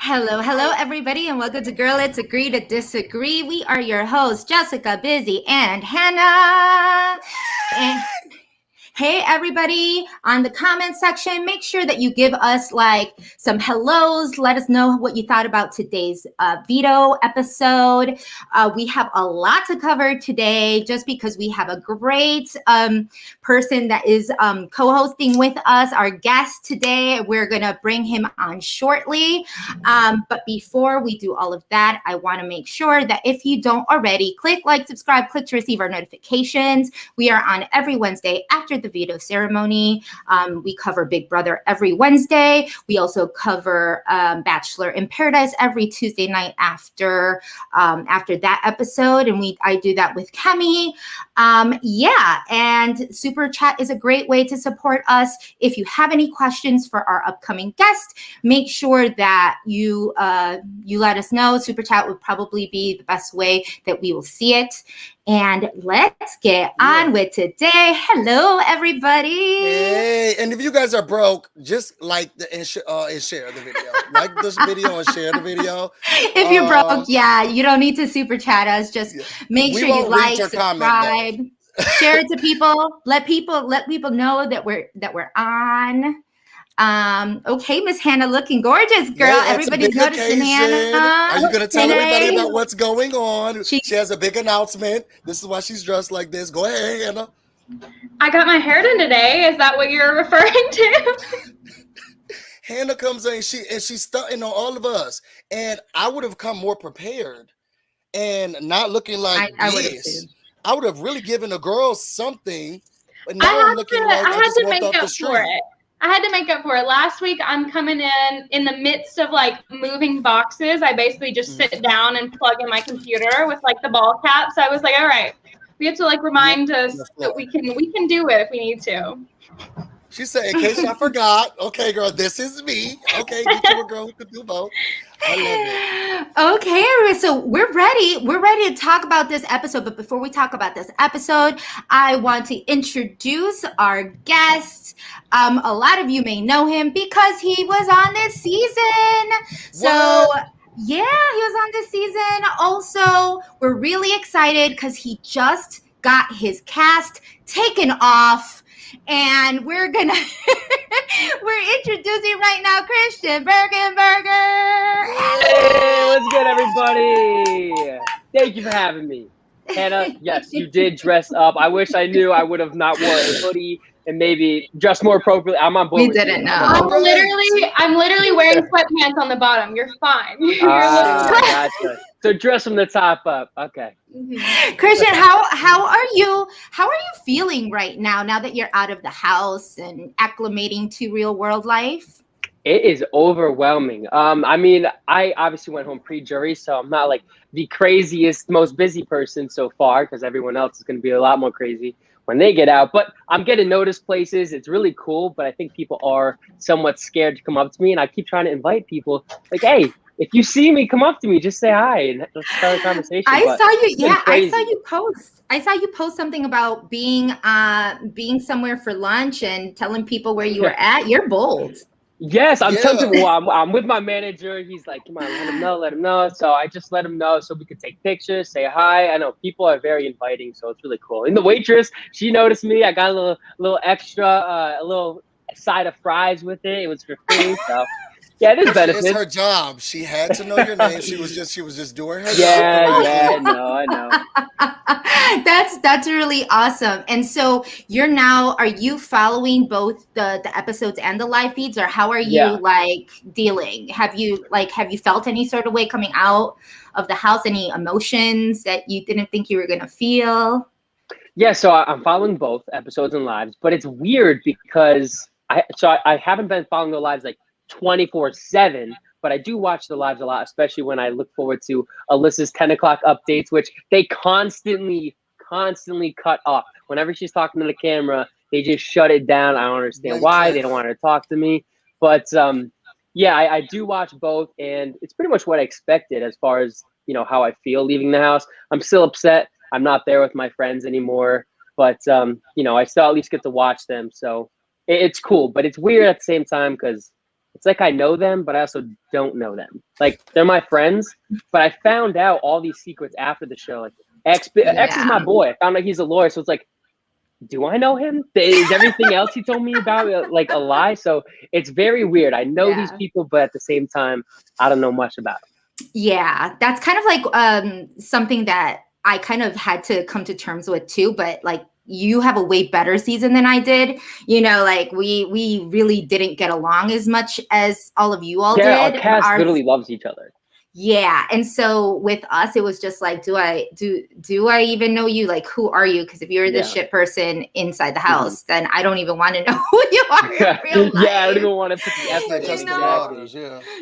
Hello, hello, everybody, and welcome to Girl Let's Agree to Disagree. We are your hosts, Jessica, Busy, and Hannah. And hey, everybody, on the comment section, make sure that you give us like some hellos. Let us know what you thought about today's Veto episode. We have a lot to cover today just because we have a great person that is co-hosting with us, our guest today. We're going to bring him on shortly. But before we do all of that, I want to make sure that if you don't already, click like, subscribe, click to receive our notifications. We are on every Wednesday after the veto ceremony. We cover Big Brother every Wednesday. We also cover Bachelor in Paradise every Tuesday night after that episode, and I do that with Kemi. And Super Chat is a great way to support us. If you have any questions for our upcoming guest, make sure that you let us know. Super Chat would probably be the best way that we will see it. And let's get on with today. Hello, everybody. Hey, and if you guys are broke, just like and share the video. Like this video and share the video. If you're broke, you don't need to super chat us. Just make sure you like, subscribe, share it to people. Let people know that we're on. Okay, Miss Hannah, looking gorgeous, girl. Yeah, everybody's noticing Hannah. Are you gonna tell everybody about what's going on? She has a big announcement. This is why she's dressed like this. Go ahead, Hannah. I got my hair done today. Is that what you're referring to? Hannah comes in, she's stunting on all of us, and I would have come more prepared and not looking like this. I would have really given the girls something, but now I'm looking like I just walked off the street. I had to make up for it. Last week, I'm coming in the midst of like moving boxes. I basically just sit down and plug in my computer with like the ball cap. So I was like, all right, we have to like remind us that we can do it if we need to. She said, in case I forgot, okay, girl, this is me. Okay, get to a girl who can do both. I love it. Okay, so we're ready. We're ready to talk about this episode. But before we talk about this episode, I want to introduce our guest. A lot of you may know him because he was on this season. So yeah, he was on this season. Also, we're really excited because he just got his cast taken off. And we're introducing right now Christian Birkenberger. Hey, what's good, everybody? Thank you for having me. Hannah, yes, you did dress up. I wish I knew I would have not worn a hoodie and maybe dressed more appropriately. I'm on board. We didn't know. I'm literally wearing sweatpants on the bottom. You're fine. Gotcha. So dress from the top up. Okay. Christian, how are you feeling right now that you're out of the house and acclimating to real world life? It is overwhelming. I mean, I obviously went home pre-jury, so I'm not like the craziest, most busy person so far because everyone else is going to be a lot more crazy when they get out. But I'm getting noticed places. It's really cool, but I think people are somewhat scared to come up to me, and I keep trying to invite people like, hey, if you see me, come up to me, just say hi and let's start a conversation. I saw you post something about being somewhere for lunch and telling people where you were at. You're bold. Yes, I'm telling people I'm with my manager. He's like, come on, let him know. So I just let him know so we could take pictures, say hi. I know people are very inviting, so it's really cool. And the waitress, she noticed me. I got a little extra, a little side of fries with it. It was for free, so. Yeah, there's benefits. It's her job. She had to know your name. She was just doing her job. Yeah, I know. That's really awesome. And so are you following both the episodes and the live feeds, or how are you like dealing? Have you felt any sort of way coming out of the house? Any emotions that you didn't think you were gonna feel? Yeah, so I'm following both episodes and lives, but it's weird because I haven't been following the lives like 24/7, but I do watch the lives a lot, especially when I look forward to Alyssa's 10 o'clock updates, which they constantly cut off. Whenever she's talking to the camera, they just shut it down. I don't understand why. They don't want her to talk to me. But I do watch both, and it's pretty much what I expected as far as, how I feel leaving the house. I'm still upset. I'm not there with my friends anymore, but I still at least get to watch them. So it's cool, but it's weird at the same time because it's like I know them, but I also don't know them. Like they're my friends, but I found out all these secrets after the show. Like X is my boy. I found out he's a lawyer, so it's like, do I know him? Is everything else he told me about like a lie? So it's very weird. I know these people, but at the same time, I don't know much about them. Yeah, that's kind of like something that I kind of had to come to terms with too. But like, you have a way better season than I did. You know, like we really didn't get along as much as all of you all did. Yeah, our cast literally loves each other. Yeah. And so with us, it was just like, do I even know you? Like, who are you? Because if you're the shit person inside the house, then I don't even want to know who you are in real life. Yeah, I don't even want to put the effort.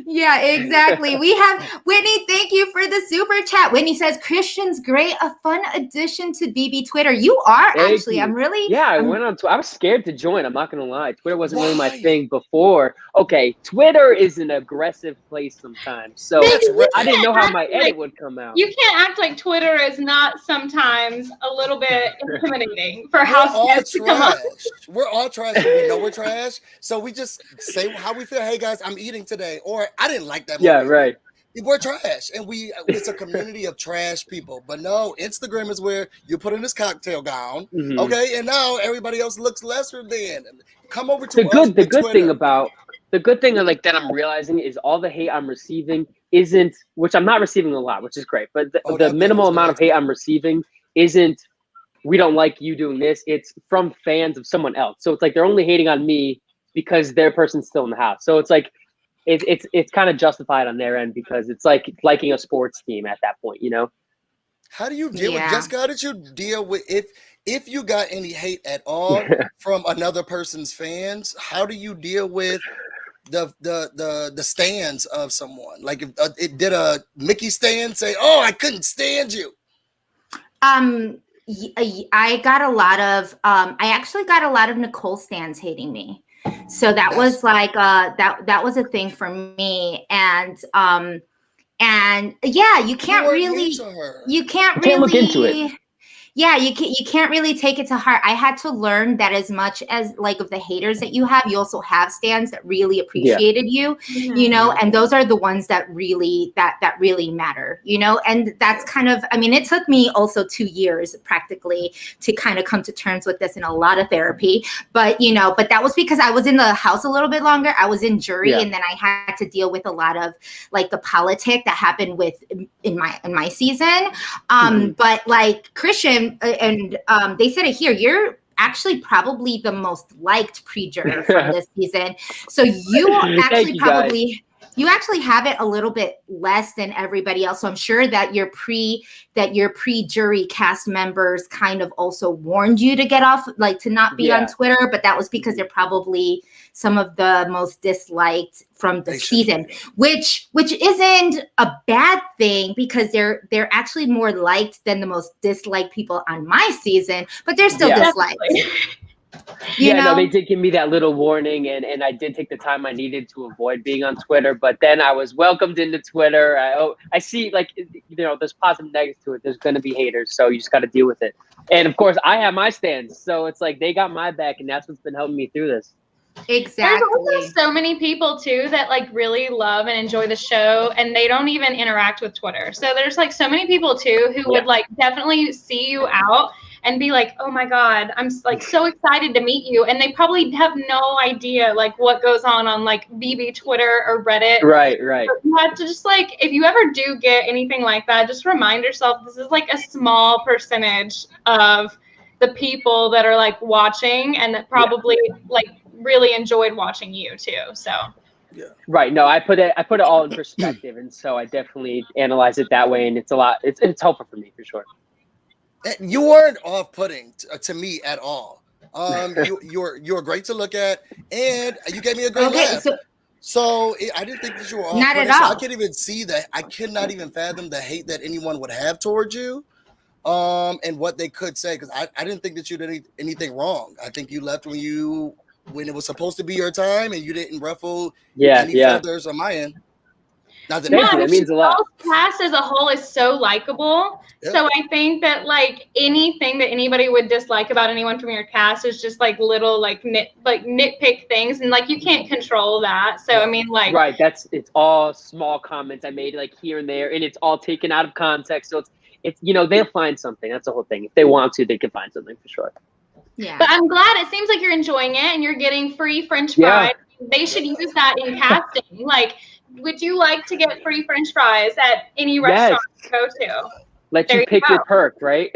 Yeah, exactly. We have Whitney. Thank you for the super chat. Whitney says, Christian's great, a fun addition to BB Twitter. You are actually. I'm really. Yeah, I went on. I was scared to join. I'm not gonna lie. Twitter wasn't really my thing before. Okay, Twitter is an aggressive place sometimes. So. I didn't know how my edit would come out. You can't act like Twitter is not sometimes a little bit intimidating for house guests to come up. We're all trash. We know we're trash. So we just say how we feel. Hey guys, I'm eating today. Or I didn't like that movie. Yeah, right. We're trash. And it's a community of trash people. But no, Instagram is where you put in this cocktail gown. Mm-hmm. Okay. And now everybody else looks lesser than. Come over to the good thing like that I'm realizing is all the hate I'm receiving isn't, which I'm not receiving a lot, which is great, but the minimal amount of hate I'm receiving isn't, we don't like you doing this. It's from fans of someone else. So it's like they're only hating on me because their person's still in the house. So it's like it's kind of justified on their end because it's like liking a sports team at that point, you know? How do you deal with Jessica? How did you deal with if you got any hate at all from another person's fans? How do you deal with the stands of someone? Like if it did a Mickey stand say, "Oh, I couldn't stand you"? I got a lot of I actually got a lot of Nicole stands hating me. So that was like that was a thing for me. And yeah, you can't really look into it. Yeah, you can't really take it to heart. I had to learn that as much as like of the haters that you have, you also have stands that really appreciated you, you know, and those are the ones that really that really matter, you know, and that's kind of, I mean, it took me also 2 years practically to kind of come to terms with this and a lot of therapy, but you know, but that was because I was in the house a little bit longer. I was in jury and then I had to deal with a lot of like the politic that happened in my season. But like Christian, and they said it here, you're actually probably the most liked pre-juror from this season. So you actually you actually have it a little bit less than everybody else. So I'm sure that your pre-jury cast members kind of also warned you to get off, like to not be on Twitter, but that was because they're probably some of the most disliked from the season, which isn't a bad thing because they're actually more liked than the most disliked people on my season, but they're still disliked. You know? No, they did give me that little warning, and I did take the time I needed to avoid being on Twitter. But then I was welcomed into Twitter. I see, like, you know, there's positive negatives to it. There's going to be haters, so you just got to deal with it. And of course, I have my stands, so it's like they got my back, and that's what's been helping me through this. Exactly. There's also so many people too that like really love and enjoy the show, and they don't even interact with Twitter. So there's like so many people too who would like definitely see you out and be like, oh my God, I'm like so excited to meet you. And they probably have no idea like what goes on like BB Twitter or Reddit. Right. But you have to just like, if you ever do get anything like that, just remind yourself this is like a small percentage of the people that are like watching and that probably like really enjoyed watching you too. So right. No, I put it all in perspective, and so I definitely analyze it that way, and it's a lot. It's helpful for me for sure. You weren't off-putting to me at all. You're great to look at, and you gave me a great laugh. So I didn't think that you were off-putting. Not at all. So I can't even see that. I could not even fathom the hate that anyone would have towards you, and what they could say, because I didn't think that you did anything wrong. I think you left when it was supposed to be your time, and you didn't ruffle any feathers on my end. That means a lot. Class as a whole is so likable. Yep. So I think that like anything that anybody would dislike about anyone from your cast is just like little like nitpick things, and like you can't control that. So I mean, like right, it's all small comments I made like here and there, and it's all taken out of context. So it's they'll find something. That's the whole thing. If they want to, they can find something for sure. Yeah. But I'm glad it seems like you're enjoying it and you're getting free French fries. Yeah. They should use that in casting. Like, would you like to get free French fries at any restaurant you go to? Let you pick your perk, right?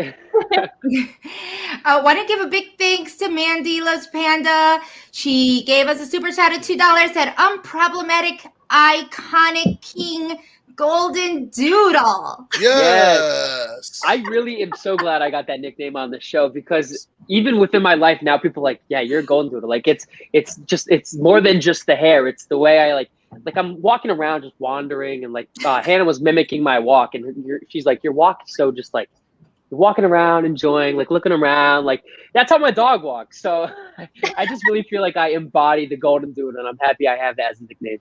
I want to give a big thanks to Mandy Loves Panda. She gave us a super chat of $2. Said, unproblematic, iconic king, golden doodle. Yes. I really am so glad I got that nickname on the show, because even within my life now, people are like, yeah, you're a golden doodle. Like it's more than just the hair. It's the way I like I'm walking around just wandering, and like Hannah was mimicking my walk, and she's like, your walk is so just like you're walking around enjoying, like looking around, like that's how my dog walks. So I just really feel like I embody the golden doodle, and I'm happy I have that as a nickname.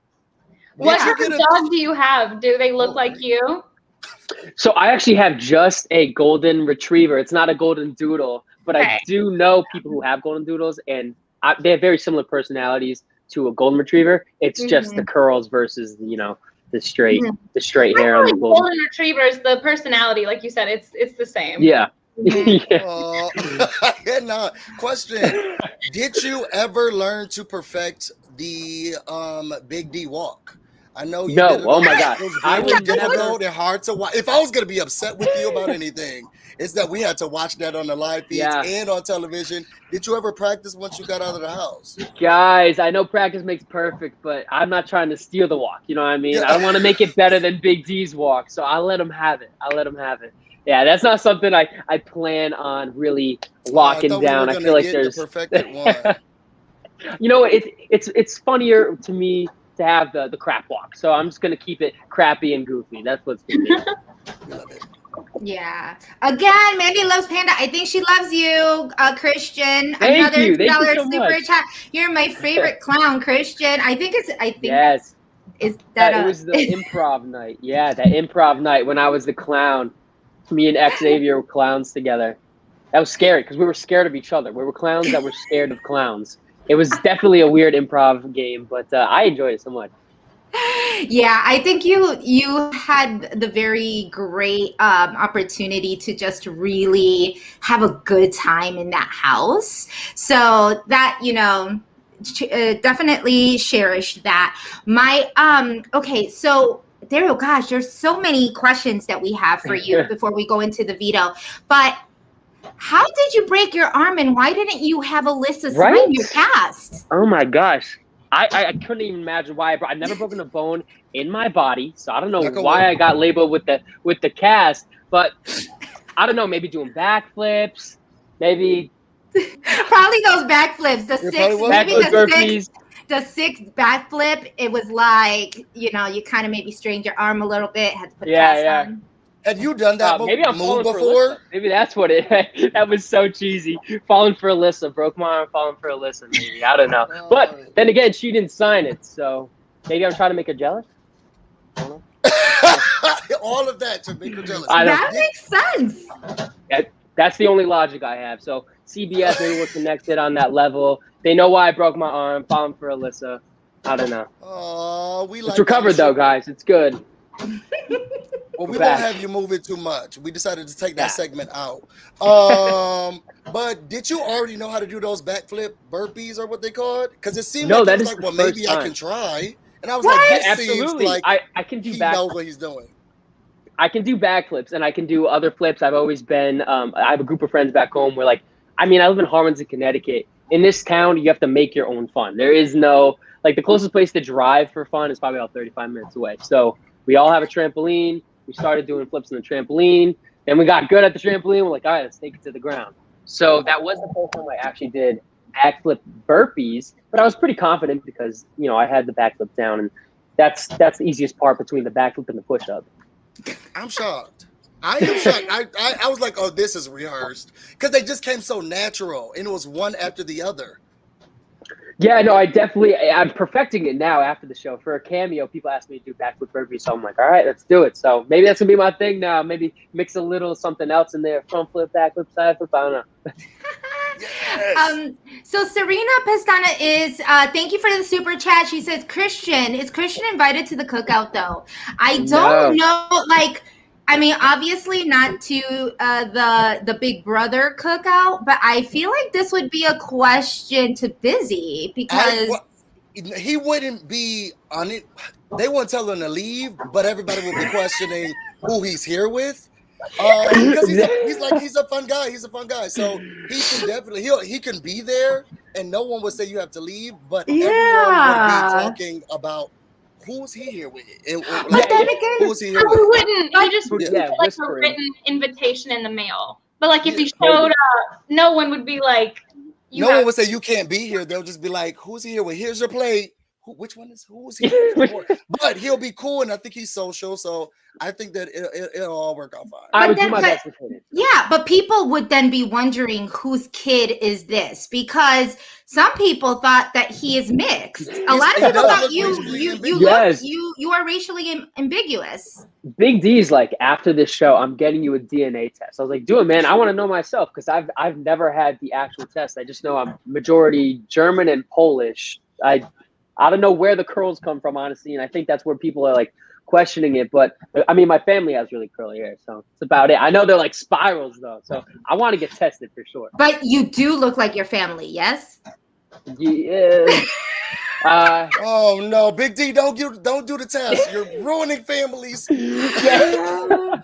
What type of dog do you have? Do they look like you? So I actually have just a golden retriever. It's not a golden doodle, but I do know people who have golden doodles, and they have very similar personalities to a golden retriever. It's just the curls versus the straight hair on the golden retrievers. The personality, like you said, it's the same. Yeah. Question: did you ever learn to perfect the Big D walk? I know you did it. Oh my God. I was difficult and hard to watch. If I was gonna be upset with you about anything, it's that we had to watch that on the live feeds and on television. Did you ever practice once you got out of the house? Guys, I know practice makes perfect, but I'm not trying to steal the walk. You know what I mean? I want to make it better than Big D's walk, so I'll let him have it. Yeah, that's not something I plan on really locking down. I feel like there's the perfected one. It's funnier to me to have the crap walk. So I'm just going to keep it crappy and goofy. That's what's going to be. Yeah. Again, Mandy Loves Panda. I think she loves you, Christian. Thank you $1 so super much. chat. You're my favorite clown, Christian. Yes. Is that it was the improv night. Yeah, that improv night when I was the clown. Me and Xavier were clowns together. That was scary because we were scared of each other. We were clowns that were scared of clowns. It was definitely a weird improv game, but I enjoyed it so much. Yeah, I think you had the very great opportunity to just really have a good time in that house. So that, definitely cherish that. Okay, so there's so many questions that we have for you before we go into the veto. But how did you break your arm, and why didn't you have Alyssa sign your cast? Oh my gosh. I couldn't even imagine why I've never broken a bone in my body, so I don't know why I got labeled with the cast, but I don't know, maybe doing backflips, maybe probably those backflips, the sixth backflip. It was like, you kind of maybe strained your arm a little bit, had to put a cast on. Have you done that move before? Maybe that's what that was so cheesy. Falling for Alyssa. Broke my arm falling for Alyssa, maybe. I don't know. But then again, she didn't sign it, so maybe I'm trying to make her jealous. I don't know. All of that to make her jealous. That makes sense. That's the only logic I have. So CBS, maybe we're connected on that level. They know why I broke my arm, falling for Alyssa. I don't know. It's recovered though, guys. It's good. Well, we won't have you move it too much. We decided to take that segment out. But did you already know how to do those backflip burpees or what they call it? Because it seemed maybe I can try. And I was like, this seems like I can do he knows what he's doing. I can do backflips and I can do other flips. I've always been, I have a group of friends back home where I live in Harwinson, Connecticut. In this town, you have to make your own fun. There is no, the closest place to drive for fun is probably about 35 minutes away. So we all have a trampoline. We started doing flips on the trampoline. Then we got good at the trampoline. We're like, all right, let's take it to the ground. So that was the first time I actually did backflip burpees. But I was pretty confident because, I had the backflip down. And that's the easiest part between the backflip and the push-up. I'm shocked. I am shocked. I was like, oh, this is rehearsed. Because they just came so natural. And it was one after the other. Yeah, no, I'm perfecting it now after the show. For a cameo, people ask me to do backflip burpees, so I'm like, all right, let's do it. So maybe that's gonna be my thing now. Maybe mix a little something else in there, front flip, backflip, side flip. I don't know. Yes. So Serena Pestana is thank you for the super chat. She says, is Christian invited to the cookout though? I don't know, like, I mean, obviously not to the Big Brother cookout, but I feel like this would be a question to Busy because he wouldn't be on it. They won't tell him to leave, but everybody will be questioning who he's here with. Because he's a fun guy. He's a fun guy. So he can definitely he can be there, and no one would say you have to leave. But everyone would be talking about who's he here with. But then again, who's he here with? He wouldn't. He just would get like a written invitation in the mail. But like if he showed up, no one would be like. No one would say you can't be here. They'll just be like, "Who's he here with? Here's your plate. Who's he here for?" But he'll be cool, and I think he's social, so I think that it'll all work out fine. I would do my best. Yeah, but people would then be wondering whose kid is this, because some people thought that he is mixed. A lot of people thought you are racially ambiguous. Big D's like, after this show, I'm getting you a DNA test. I was like, do it, man. I want to know myself because I've never had the actual test. I just know I'm majority German and Polish. I don't know where the curls come from, honestly, and I think that's where people are like questioning it. But I mean, my family has really curly hair, so it's about it. I know they're like spirals though, so I want to get tested for sure. But you do look like your family, yes? Yeah. Oh no, Big D, don't do the test. You're ruining families. I know.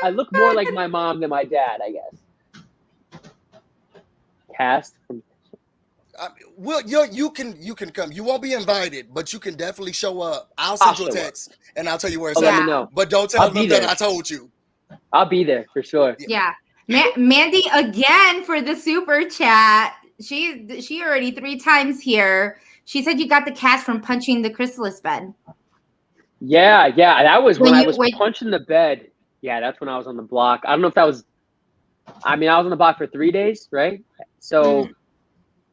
I look more like my mom than my dad, I guess. Cast from. Well, you can come. You won't be invited, but you can definitely show up. I'll send you a text and I'll tell you where it's at. Let me know. But don't tell them that I told you. I'll be there for sure. Yeah. Mandy again for the super chat. She already 3 times here. She said you got the cast from punching the chrysalis bed. Yeah. That was when I was punching the bed. Yeah, that's when I was on the block. I don't know if that was. I mean, I was on the block for 3 days, right? So.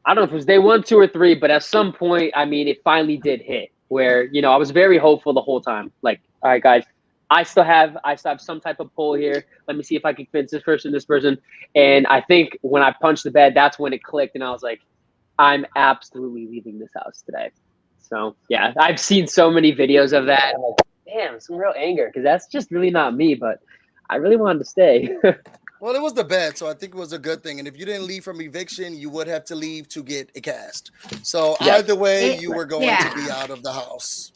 I don't know if it was day 1, 2, or 3, but at some point, I mean, it finally did hit where, I was very hopeful the whole time. Like, all right, guys, I still have some type of pull here. Let me see if I can convince this person. And I think when I punched the bed, that's when it clicked. And I was like, I'm absolutely leaving this house today. So, yeah, I've seen so many videos of that. I'm like, damn, some real anger because that's just really not me. But I really wanted to stay. Well, it was the bed, so I think it was a good thing. And if you didn't leave from eviction, you would have to leave to get a cast. So either way, you were going to be out of the house.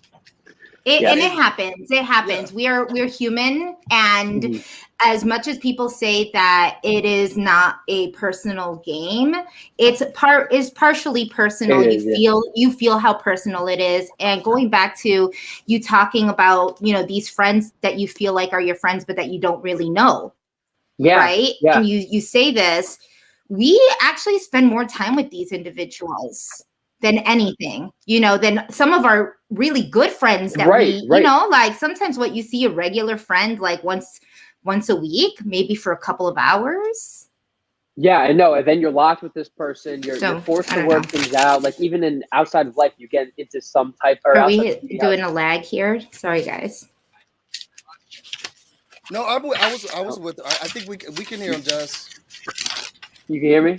And it happens. It happens. Yeah. We're human, and as much as people say that it is not a personal game, it's partially personal. You feel how personal it is. And going back to you talking about, these friends that you feel like are your friends, but that you don't really know. Yeah. Right. Yeah. And you say this, we actually spend more time with these individuals than anything, than some of our really good friends that like sometimes what you see a regular friend like once a week, maybe for a couple of hours. Yeah, I know. And then you're locked with this person. You're forced to work things out. Like even in outside of life, you get into some type. Are we doing a lag here? Sorry, guys. No, I was with. I think we can hear him, Jess. You can hear me?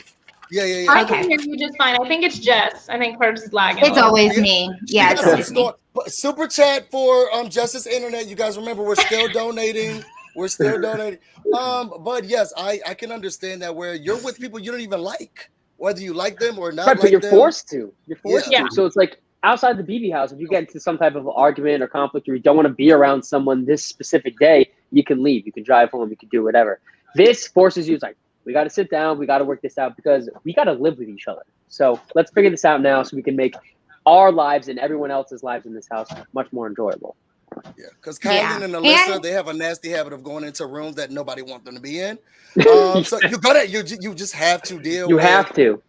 Yeah. I can hear you just fine. I think it's Jess. I think hers is lagging. It's always me. Yeah, it's always me. Super chat for Justice Internet. You guys remember we're still donating. But yes, I can understand that where you're with people you don't even like, whether you like them or not. Right, but you're forced to. You're forced to. So it's like outside the BB house, if you get into some type of argument or conflict or you don't want to be around someone this specific day, you can leave. You can drive home. You can do whatever. This forces you. It's like, we got to sit down. We got to work this out because we got to live with each other. So let's figure this out now so we can make our lives and everyone else's lives in this house much more enjoyable. Yeah, because Kyland and Alyssa, they have a nasty habit of going into rooms that nobody wants them to be in. So you just have to deal with. You have to.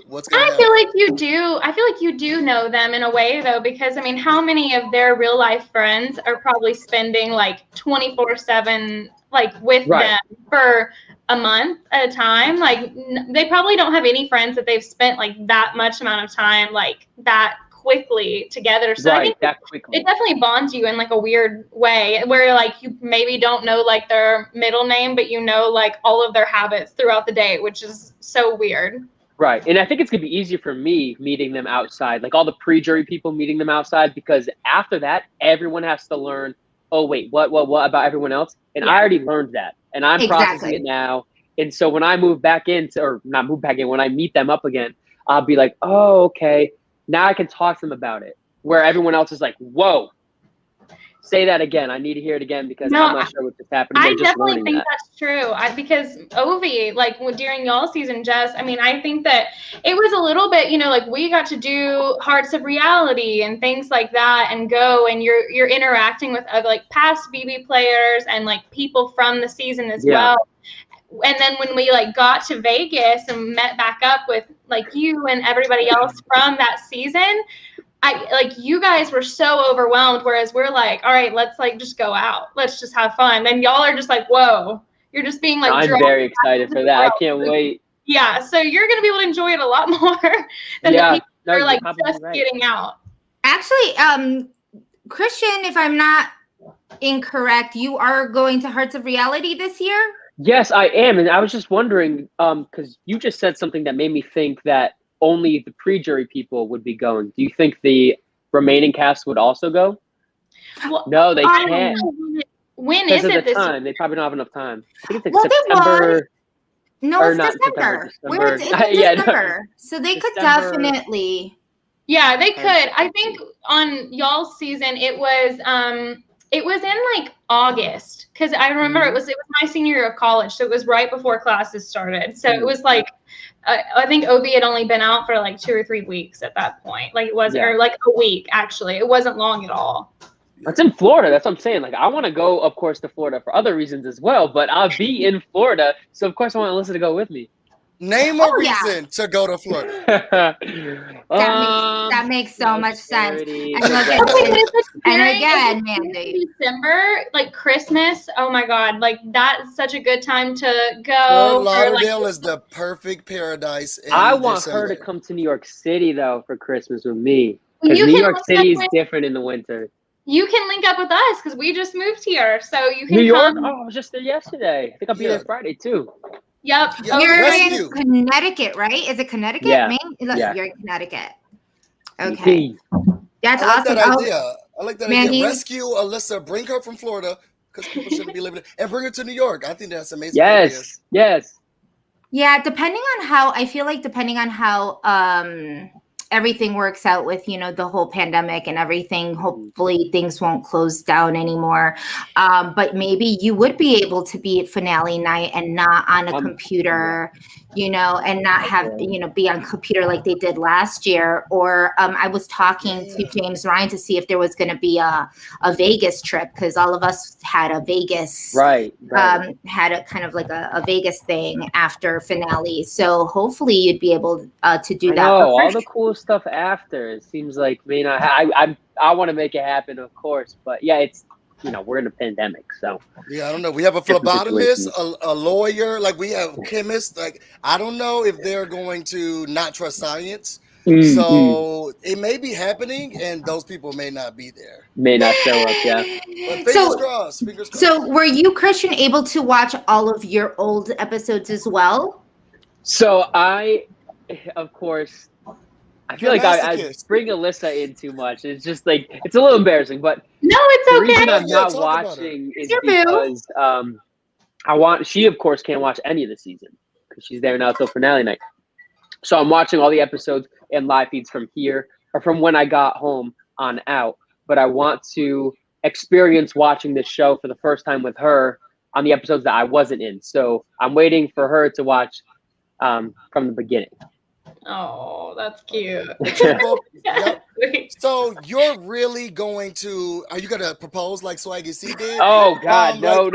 What's going on? I feel like you do know them in a way though, because I mean, how many of their real life friends are probably spending like 24/7 like with them for a month at a time. Like they probably don't have any friends that they've spent like that much amount of time like that quickly together. So I think it definitely bonds you in like a weird way where like you maybe don't know like their middle name, but you know like all of their habits throughout the day, which is so weird. Right. And I think it's going to be easier for me meeting them outside, like all the pre-jury people meeting them outside, because after that, everyone has to learn, oh, wait, what about everyone else? And I already learned that. And I'm processing it now. And so when I move back in, or not move back in, when I meet them up again, I'll be like, oh, okay. Now I can talk to them about it. Where everyone else is like, whoa, say that again. I need to hear it again because I'm not sure what just happened. I definitely think that's true. Because Ovi, like during y'all season, Jess, I mean, I think that it was a little bit, you know, like we got to do Hearts of Reality and things like that and go and you're interacting with other like past BB players and like people from the season as well. And then when we like got to Vegas and met back up with like you and everybody else from that season, you guys were so overwhelmed, whereas we're like, all right, let's like just go out. Let's just have fun. And y'all are just like, whoa, you're just being like, I'm very excited for that. I can't wait. Yeah. So you're going to be able to enjoy it a lot more than the people who are like just getting out. Actually, Christian, if I'm not incorrect, you are going to Hearts of Reality this year? Yes, I am. And I was just wondering, because you just said something that made me think that only the pre-jury people would be going. Do you think the remaining cast would also go? Well, no, they can't. When is it this time? They probably don't have enough time. I think it's like September. No, it's December. We're in December. So they could definitely. Yeah, they could. I think on y'all's season, it was in like August because I remember it was my senior year of college, so it was right before classes started. So it was like I think Ovi had only been out for like 2 or 3 weeks at that point. Like it wasn't, or like a week actually. It wasn't long at all. That's in Florida. That's what I'm saying. Like I want to go, of course, to Florida for other reasons as well. But I'll be in Florida, so of course I want Alyssa to go with me. Name a reason to go to Florida. That makes so much sense. And again, Mandy. December, like Christmas. Oh my God, like that's such a good time to go. Fort Lauderdale is the perfect paradise. I want her to come to New York City though for Christmas with me. Because New York City is different in the winter. You can link up with us because we just moved here, so you can New York. come. Oh, I was just there yesterday. I think I'll be there Friday too. Yep. You're in Connecticut, right? Is it Connecticut? Yeah. Maine? You're in Connectic. Okay. That's awesome. That idea. I like that idea. Rescue Alyssa, bring her from Florida because people shouldn't be living and bring her to New York. I think that's amazing. Yes. Yeah, depending on how everything works out with, the whole pandemic and everything, hopefully things won't close down anymore. But maybe you would be able to be at finale night and not on a computer, and not have, be on computer like they did last year. Or I was talking to James Ryan to see if there was going to be a Vegas trip because all of us had a Vegas, had a kind of like a Vegas thing after finale. So hopefully you'd be able to do that. All the cool stuff after, it seems like I want to make it happen, of course, but it's we're in a pandemic, so I don't know. We have a phlebotomist, a lawyer, like we have chemists. Like I don't know if they're going to not trust science. So it may be happening, and those people may not be there. May not show up. Yeah. But fingers crossed. So were you, Christian, able to watch all of your old episodes as well? So I, of course. I feel like I bring Alyssa in too much. It's just like it's a little embarrassing, but no, it's okay. The reason I'm not watching is because she of course can't watch any of the season because she's there now till finale night. So I'm watching all the episodes and live feeds from here or from when I got home on out. But I want to experience watching this show for the first time with her on the episodes that I wasn't in. So I'm waiting for her to watch from the beginning. Oh, that's cute. So you're really going to? Are you gonna propose like Swaggy C did? Oh God, no.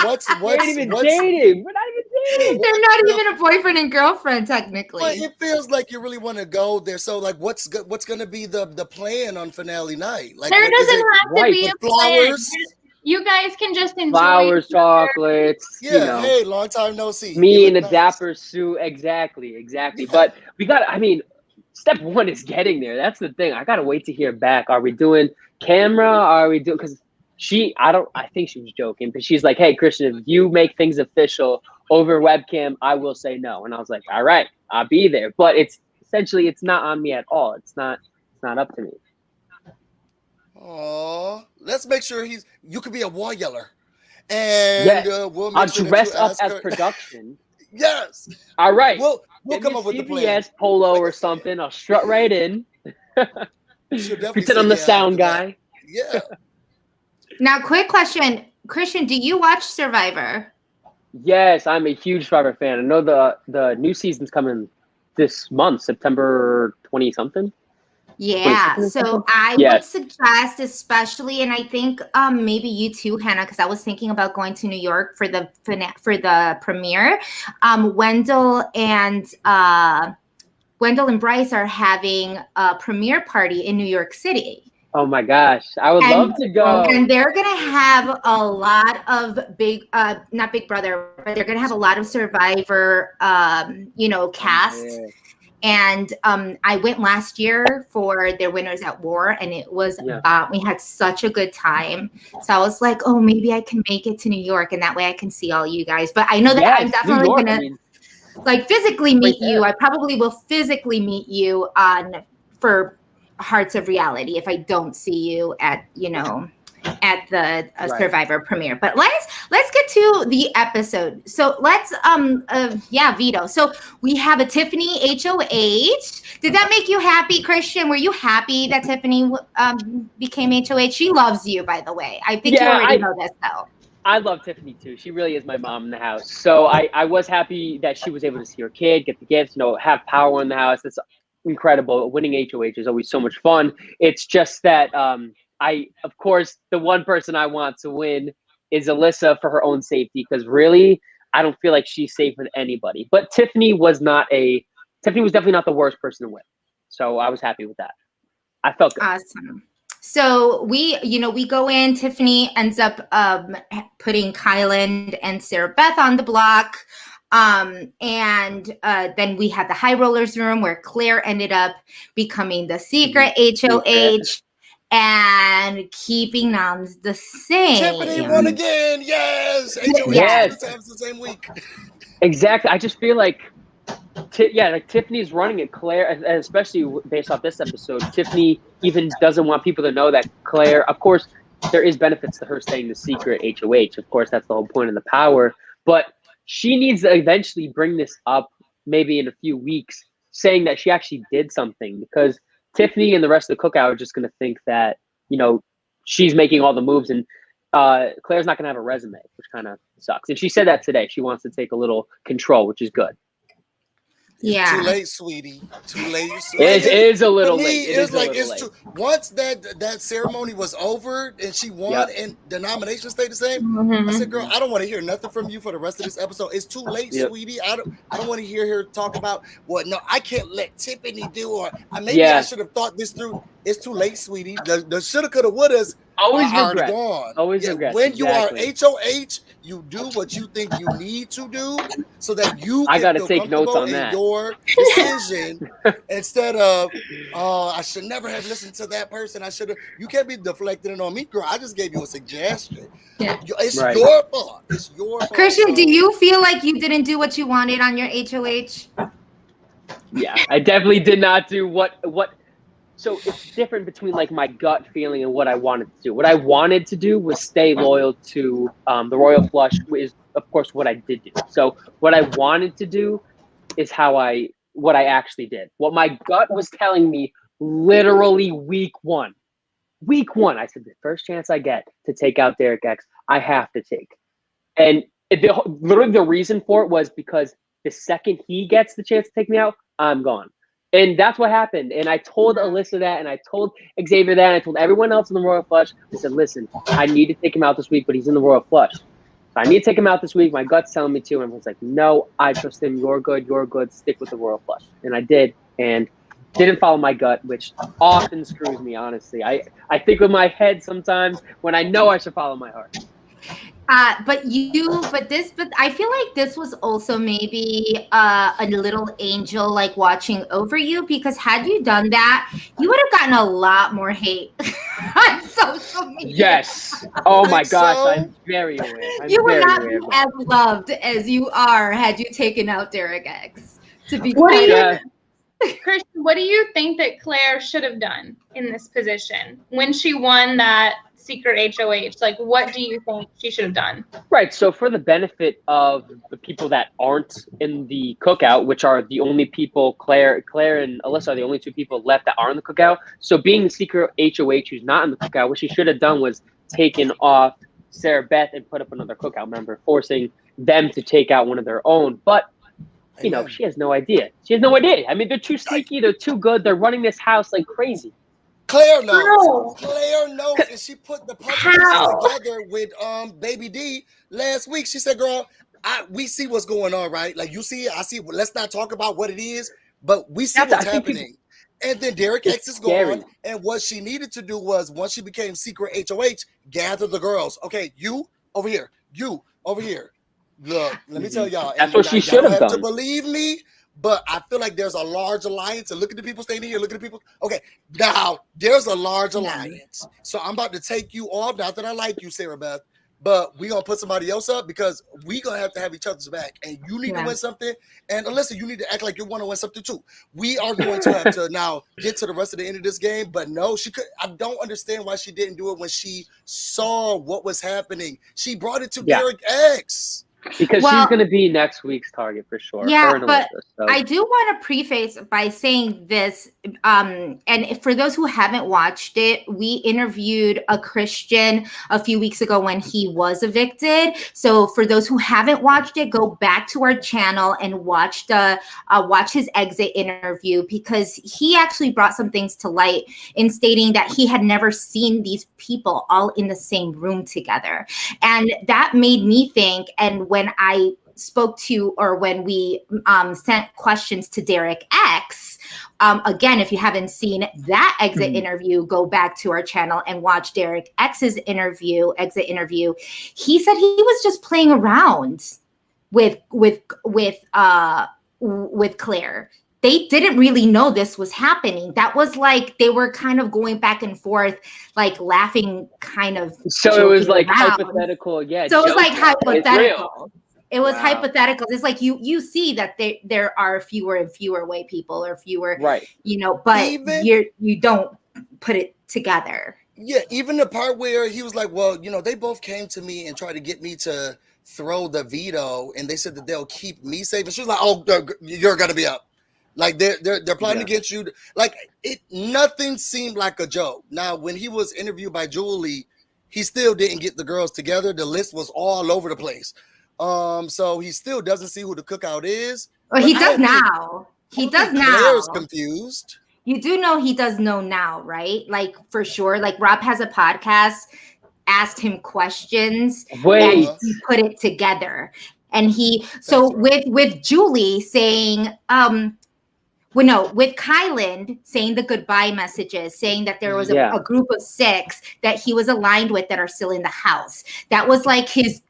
What's We're not even dating. They're not even a boyfriend and girlfriend technically. But it feels like you really want to go there. So like, what's gonna be the plan on finale night? Like, there doesn't have to be a flowers. plan. You guys can just enjoy flowers, chocolates. Yeah, you know, hey, long time no see. me in a nice. dapper suit. Exactly. Yeah. But we got. I mean, step one is getting there. That's the thing. I gotta wait to hear back. Are we doing camera? Are we doing? Because I think she was joking, but she's like, "Hey, Christian, if you make things official over webcam, I will say no." And I was like, "All right, I'll be there." But it's not on me at all. It's not up to me. Oh, let's make sure you could be a wall yeller, and we'll make I'll sure dress that you up ask as her. production. Yes. All right. We'll Give come me up with the plan. CVS polo or something. I'll strut right in. She'll definitely Pretend say I'm the yeah sound after that. guy. Yeah. Now, quick question, Christian, do you watch Survivor? Yes, I'm a huge Survivor fan. I know the new season's coming this month, September 20 something. Yeah, so I would suggest, especially, and I think maybe you too, Hannah, because I was thinking about going to New York for the premiere. Wendell and Bryce are having a premiere party in New York City. Oh my gosh, I would love to go. And they're gonna have a lot of not Big Brother, but they're gonna have a lot of Survivor, cast. Yeah. And I went last year for their Winners at War, and it was we had such a good time. So I was like, oh, maybe I can make it to New York, and that way I can see all you guys. But I know that I'm definitely gonna physically meet you. I probably will physically meet you for Hearts of Reality if I don't see you at the Survivor premiere. But let's get to the episode. So let's Veto. So we have a Tiffany HOH. Did that make you happy, Christian? Were you happy that Tiffany became HOH? She loves you, by the way. I think you already know this though. I love Tiffany too. She really is my mom in the house. So I was happy that she was able to see her kid, get the gifts, have power in the house. That's incredible. Winning HOH is always so much fun. It's just that of course, the one person I want to win is Alyssa for her own safety, because really, I don't feel like she's safe with anybody. But Tiffany was definitely not the worst person to win. So I was happy with that. I felt good. Awesome. So we go in, Tiffany ends up putting Kyland and Sarah Beth on the block. And then we had the high rollers room where Claire ended up becoming the secret HOH and keeping noms the same. Tiffany won again. Yes. HOH yes. 2 times the same week. Exactly. I just feel like Tiffany's running it. Claire, especially based off this episode, Tiffany even doesn't want people to know that Claire, of course, there is benefits to her staying the secret HOH. Of course, that's the whole point of the power. But she needs to eventually bring this up, maybe in a few weeks, saying that she actually did something, because Tiffany and the rest of the cookout are just going to think that, she's making all the moves, and Claire's not going to have a resume, which kind of sucks. And she said that today. She wants to take a little control, which is good. Yeah. Too late, sweetie. Too late. It is a little late. Once that ceremony was over and she won and the nomination stayed the same, I said, girl, I don't want to hear nothing from you for the rest of this episode. It's too late, sweetie. I don't want to hear her talk about I can't let Tiffany do, or maybe I should have thought this through. It's too late, sweetie. The shoulda, coulda, wouldas always are regret. Gone. Always regret. When you are HOH, you do what you think you need to do so that you can gotta take notes on that. Your decision instead of I should never have listened to that person. I should have. You can't be deflecting it on me, girl. I just gave you a suggestion. Yeah. It's your fault. It's your fault. Christian, do you feel like you didn't do what you wanted on your HOH? Yeah, I definitely did not do what. So it's different between my gut feeling and what I wanted to do. What I wanted to do was stay loyal to the Royal Flush, which is, of course, what I did do. So what I wanted to do is what I actually did. What my gut was telling me literally week one, I said, the first chance I get to take out Derek X, I have to take. And literally the reason for it was because the second he gets the chance to take me out, I'm gone. And that's what happened. And I told Alyssa that, and I told Xavier that, and I told everyone else in the Royal Flush. I said, listen, I need to take him out this week, but he's in the Royal Flush. So I need to take him out this week. My gut's telling me to. And everyone's like, no, I trust him. You're good. Stick with the Royal Flush. And I did. And didn't follow my gut, which often screws me, honestly. I think with my head sometimes when I know I should follow my heart. But I feel like this was also maybe a little angel like watching over you, because had you done that, you would have gotten a lot more hate on social media. Yes. Oh my gosh, so? I'm very aware. You would not be as loved as you are had you taken out Derek X. To be quite Christian, what do you think that Claire should have done in this position when she won that secret HOH? Like, what do you think she should have done? Right. So for the benefit of the people that aren't in the cookout, which are the only people, Claire and Alyssa are the only two people left that are in the cookout. So being the secret HOH who's not in the cookout, what she should have done was taken off Sarah Beth and put up another cookout member, forcing them to take out one of their own. But you know, she has no idea. She has no idea. I mean, they're too sneaky. They're too good. They're running this house like crazy. Claire knows. No. Claire knows, and she put the puzzle together with Baby D last week. She said, "Girl, we see what's going on, right? Like you see it, I see it. Let's not talk about what it is, but we see what's happening." And then Derek X is gone, and what she needed to do was, once she became secret HOH, gather the girls. Okay, you over here, you over here. Look, let me tell y'all. That's what she should have done. To believe me, but I feel like there's a large alliance. And look at the people standing here. Look at the people. Okay, now there's a large alliance. So I'm about to take you off. Not that I like you, Sarah Beth, but we're going to put somebody else up because we're going to have each other's back. And you need to win something. And Alyssa, you need to act like you want to win something too. We are going to have to now get to the rest of the end of this game. But no, she could. I don't understand why she didn't do it when she saw what was happening. She brought it to Derek X. Because she's going to be next week's target for sure. Yeah, but I do want to preface by saying this. And for those who haven't watched it, we interviewed a Christian a few weeks ago when he was evicted. So for those who haven't watched it, go back to our channel and watch his exit interview, because he actually brought some things to light in stating that he had never seen these people all in the same room together. And that made me think, and when I spoke to, or when we sent questions to Derek X, again, if you haven't seen that exit interview, go back to our channel and watch Derek X's exit interview. He said he was just playing around with Claire. They didn't really know this was happening. That was like they were kind of going back and forth, like laughing, kind of. So it was like hypothetical, yeah. So it was like hypothetical. It was hypothetical. It's like you see that there are fewer and fewer white people, or fewer, right? You know, but you don't put it together. Yeah, even the part where he was like, "Well, you know, they both came to me and tried to get me to throw the veto, and they said that they'll keep me safe." And she was like, "Oh, you're gonna be up." Like they're plotting against you. Like nothing seemed like a joke. Now, when he was interviewed by Julie, he still didn't get the girls together. The list was all over the place. So he still doesn't see who the cookout is. Well, he does now. He does now. Claire's confused. You do know he does know now, right? Like for sure. Like Rob has a podcast, asked him questions, and he put it together. And with Julie saying, with Kyland saying the goodbye messages, saying that there was a group of 6 that he was aligned with that are still in the house. That was like his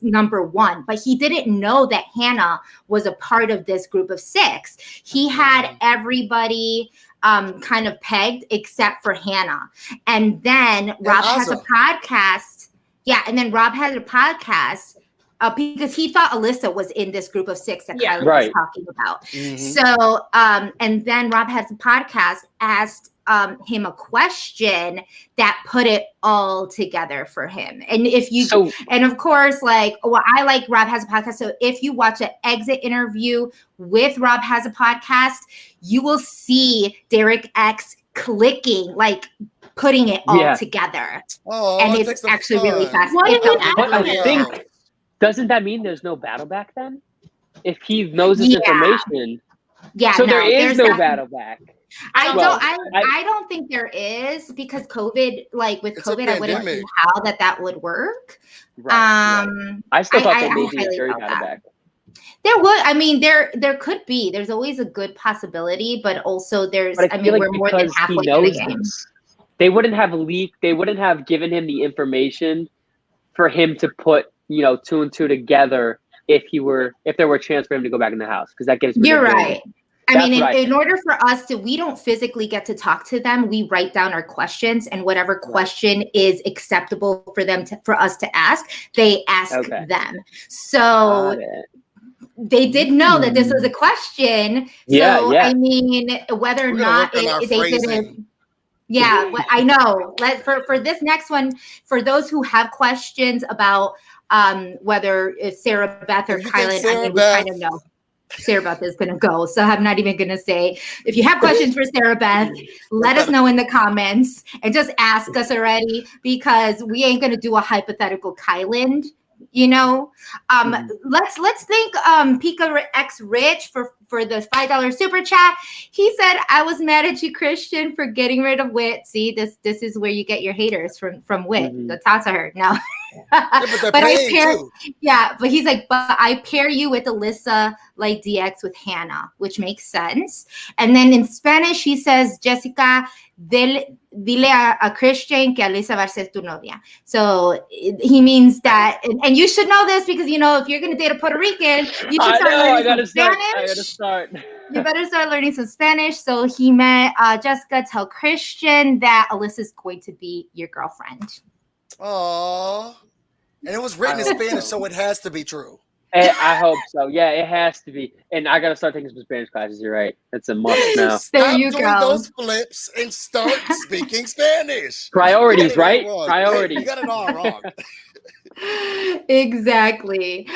number one, but he didn't know that Hannah was a part of this group of 6. He had everybody kind of pegged except for Hannah. And then Rob has a podcast. Yeah, and then Rob had a podcast. Because he thought Alyssa was in this group of 6 that Kyland was talking about. So, and then Rob has a podcast, asked him a question that put it all together for him. And and of course, I like Rob has a podcast. So if you watch an exit interview with Rob has a podcast, you will see Derek X clicking, like putting it all together. And it's actually really fast. I think. Doesn't that mean there's no battle back then? If he knows this information. Yeah. So there is no battle back. I don't think there is, because COVID, like with COVID, I wouldn't see how that would work. Right, I still thought there may be a jury battle back. There would, I mean, there could be. There's always a good possibility, but also there's. But I mean, we're more than halfway in the game. They wouldn't have leaked. They wouldn't have given him the information for him to put, 2 and 2 together if there were a chance for him to go back in the house, because that gives. You're right. I mean, in order for us to, we don't physically get to talk to them. We write down our questions, and whatever question is acceptable for us to ask, they ask them. So they did know that this was a question. So I mean, whether or not they didn't. Yeah, I know. For this next one, for those who have questions about whether it's Sarah Beth or Kyland, I mean, we kind of know. Sarah Beth is going to go. So I'm not even going to say, if you have questions for Sarah Beth, let us know in the comments and just ask us already, because we ain't going to do a hypothetical Kyland, Let's thank Pika X Rich for the $5 super chat. He said, I was mad at you, Christian, for getting rid of Wit. See, this is where you get your haters from Wit. The tots I heard. No. But he's like, but I pair you with Alyssa like DX with Hannah, which makes sense. And then in Spanish, he says, Jessica, dile a Christian que Alyssa va a ser tu novia. So he means that, and you should know this because, if you're going to date a Puerto Rican, you should start learning some Spanish. You better start learning some Spanish. So he meant, Jessica, tell Christian that Alyssa's going to be your girlfriend. Oh, and it was written in Spanish, so it has to be true. I hope so. Yeah, it has to be. And I got to start taking some Spanish classes. You're right. It's a must now. There you go. Stop doing those flips and start speaking Spanish. Priorities, right? Priorities. You got it all wrong. Exactly.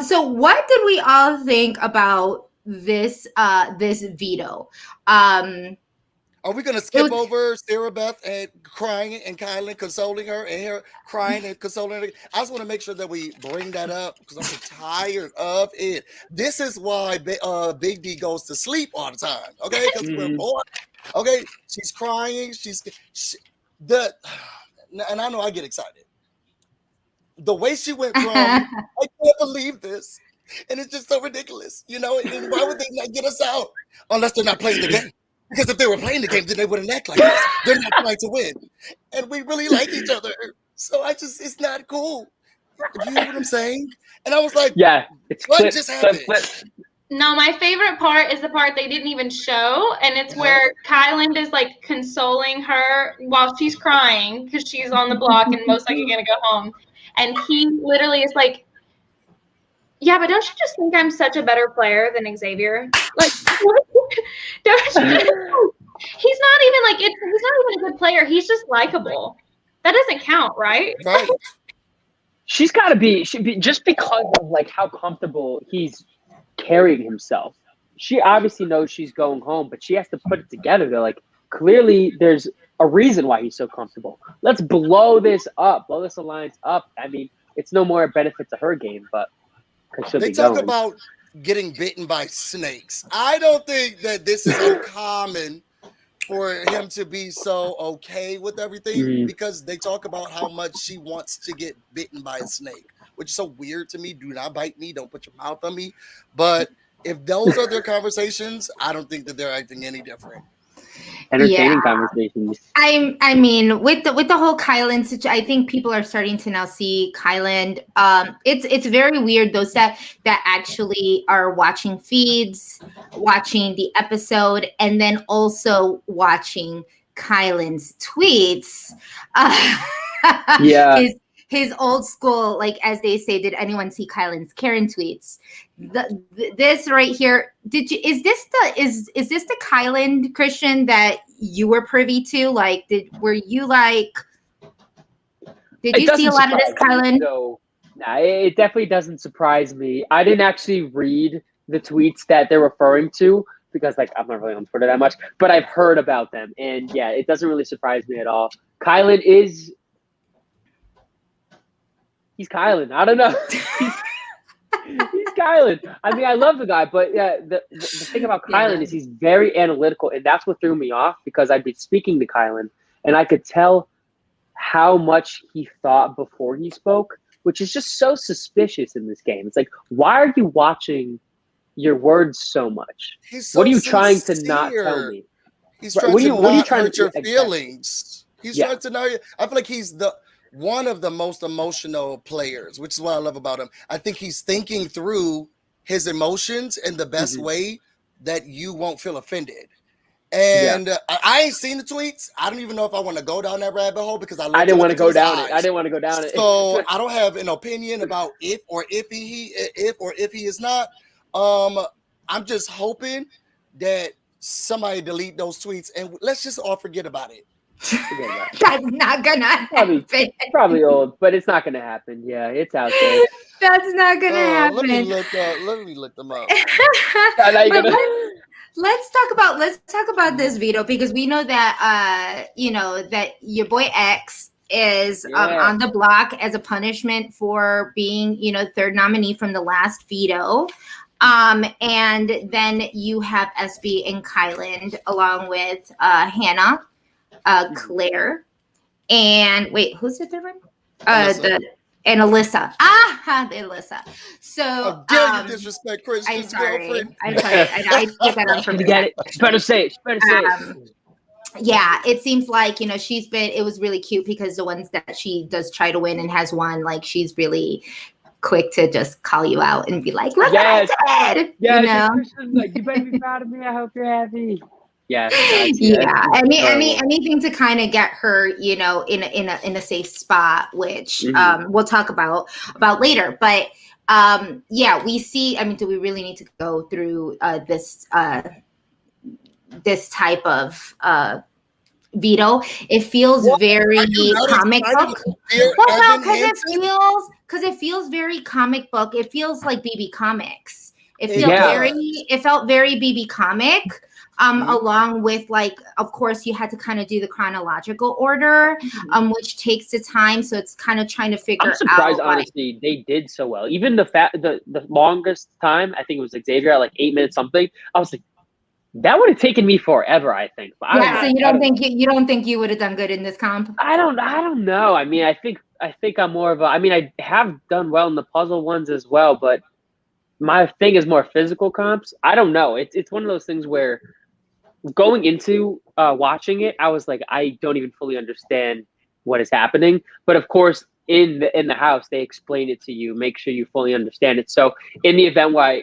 So what did we all think about this veto? Are we going to skip over Sarah Beth and crying and Kyland consoling her and her crying and consoling her? I just want to make sure that we bring that up because I'm tired of it. This is why Big D goes to sleep all the time, okay? Because we're bored. Okay, she's crying. And I know I get excited. The way she went from, I can't believe this. And it's just so ridiculous, and why would they not get us out unless they're not playing the game? Because if they were playing the game, then they wouldn't act like this. They're not trying to win. And we really like each other. So it's not cool. Do you know what I'm saying? And I was like, what just happened? No, my favorite part is the part they didn't even show. And it's where Kyland is like consoling her while she's crying because she's on the block and most likely going to go home. And he literally is like, yeah, but don't you just think I'm such a better player than Xavier? Like, he's not even a good player. He's just likable. That doesn't count, right? Right. She's got to be just because of like how comfortable he's carrying himself. She obviously knows she's going home, but she has to put it together. They're like, clearly there's a reason why he's so comfortable. Let's blow this alliance up. I mean, it's no more a benefit to her game, but they talk about getting bitten by snakes. I don't think that this is uncommon for him to be so okay with everything because they talk about how much she wants to get bitten by a snake, which is so weird to me. Do not bite me. Don't put your mouth on me. But if those are their conversations, I don't think that they're acting any different. Entertaining conversations. I mean, with the whole Kyland situation, I think people are starting to now see Kyland. It's very weird. Those that actually are watching feeds, watching the episode, and then also watching Kyland's tweets. His old school, like as they say, did anyone see Kyland's Karen tweets? This right here, is this the Kyland, Christian, that you were privy to? Like, did you see a lot of this Kyland? No, it definitely doesn't surprise me. I didn't actually read the tweets that they're referring to because like I'm not really on Twitter that much, but I've heard about them, and yeah, it doesn't really surprise me at all. Kyland is. He's Kyland. I don't know. He's Kyland. I mean, I love the guy, but yeah, the thing about Kyland is he's very analytical, and that's what threw me off because I'd been speaking to Kyland, and I could tell how much he thought before he spoke which is just so suspicious in this game. It's like, why are you watching your words so much? So what are you sincere. trying to not tell me? He's trying to not hurt your feelings. He's trying to not. I feel like he's one of the most emotional players, which is what I love about him. I think he's thinking through his emotions in the best way that you won't feel offended. And I ain't seen the tweets. I don't even know if I want to go down that rabbit hole because I didn't want to go down it. I didn't want to go down it. So I don't have an opinion about if he is not. I'm just hoping that somebody delete those tweets and let's just all forget about it. That's not gonna happen. Probably old, but it's not gonna happen. Yeah, it's out there. That's not gonna happen. Let me look them up. Let's talk about this, Veto, because we know that that your boy X is on the block as a punishment for being third nominee from the last veto. And then you have SB and Kyland along with Hannah, Claire, and wait, who's the third one? And Alyssa. Alyssa. So you disrespect Christian's girlfriend. I'm sorry. I get that on from get it. Better say it. Yeah, it seems like it was really cute because the ones that she does try to win and has won, like she's really quick to just call you out and be like, look what I did. Like, you better be proud of me. I hope you're happy. Yeah. Anything to kind of get her, in a safe spot, which we'll talk about later. But we see. I mean, do we really need to go through this type of veto? It feels very comic book. Well, because it feels very comic book. It feels like BB Comics. It felt very BB comic. Along with, like, of course, you had to kind of do the chronological order, which takes the time. So it's kind of trying to figure out. I'm surprised, honestly, they did so well. Even the longest time, I think it was Xavier at like 8 minutes something. I was like, that would have taken me forever, I think. But so you don't think you would have done good in this comp? I don't know. I mean, I think I'm more of I have done well in the puzzle ones as well, but my thing is more physical comps. I don't know. It's one of those things where going into watching it, I was like, I don't even fully understand what is happening. But of course, in the house, they explain it to you, make sure you fully understand it. So in the event where I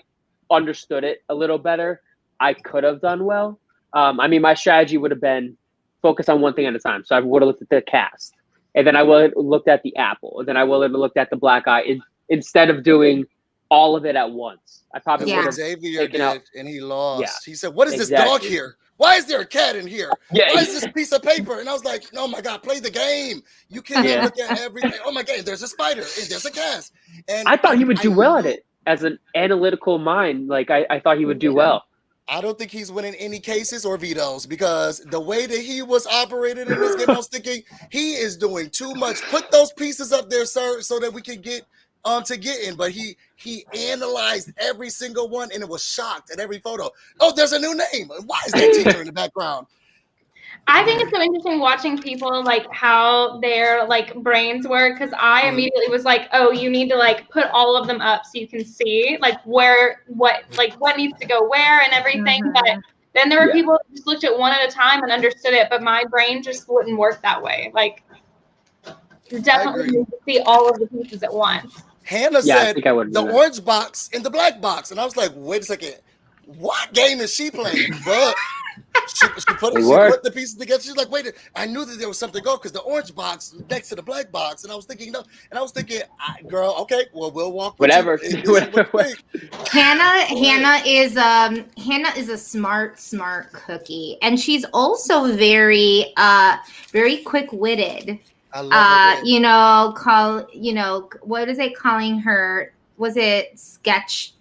understood it a little better, I could have done well. My strategy would have been focus on one thing at a time. So I would have looked at the cast, and then I would have looked at the apple, and then I would have looked at the black eye instead of doing all of it at once. I probably would have. Xavier did, and he lost. Yeah. He said, "What is this dog here? Why is there a cat in here? Yeah. Why is this piece of paper?" And I was like, "Oh my God, play the game. You can't look at everything. Oh my God, there's a spider and there's a cat." And I thought he would do well at it as an analytical mind. Like I thought he would do well. I don't think he's winning any cases or vetoes because the way that he was operated in this game, I was thinking he is doing too much. Put those pieces up there, sir, so that we can get to get in. But he analyzed every single one and it was shocked at every photo. Oh, there's a new name. Why is that teacher in the background? I think it's so interesting watching people, like, how their, like, brains work, because I immediately was like, oh, you need to, like, put all of them up so you can see, like, what needs to go where and everything. But then there were people who just looked at one at a time and understood it, but my brain just wouldn't work that way. Like, you definitely need to see all of the pieces at once. Hannah said the orange box and the black box, and I was like, wait a second, what game is she playing? But she put the pieces together. She's like, wait, I knew that there was something go because the orange box next to the black box, and I was thinking, girl, okay, well, we'll walk. Whatever. Hannah is a smart cookie, and she's also very quick-witted. I love what is it calling her? Was it Sketch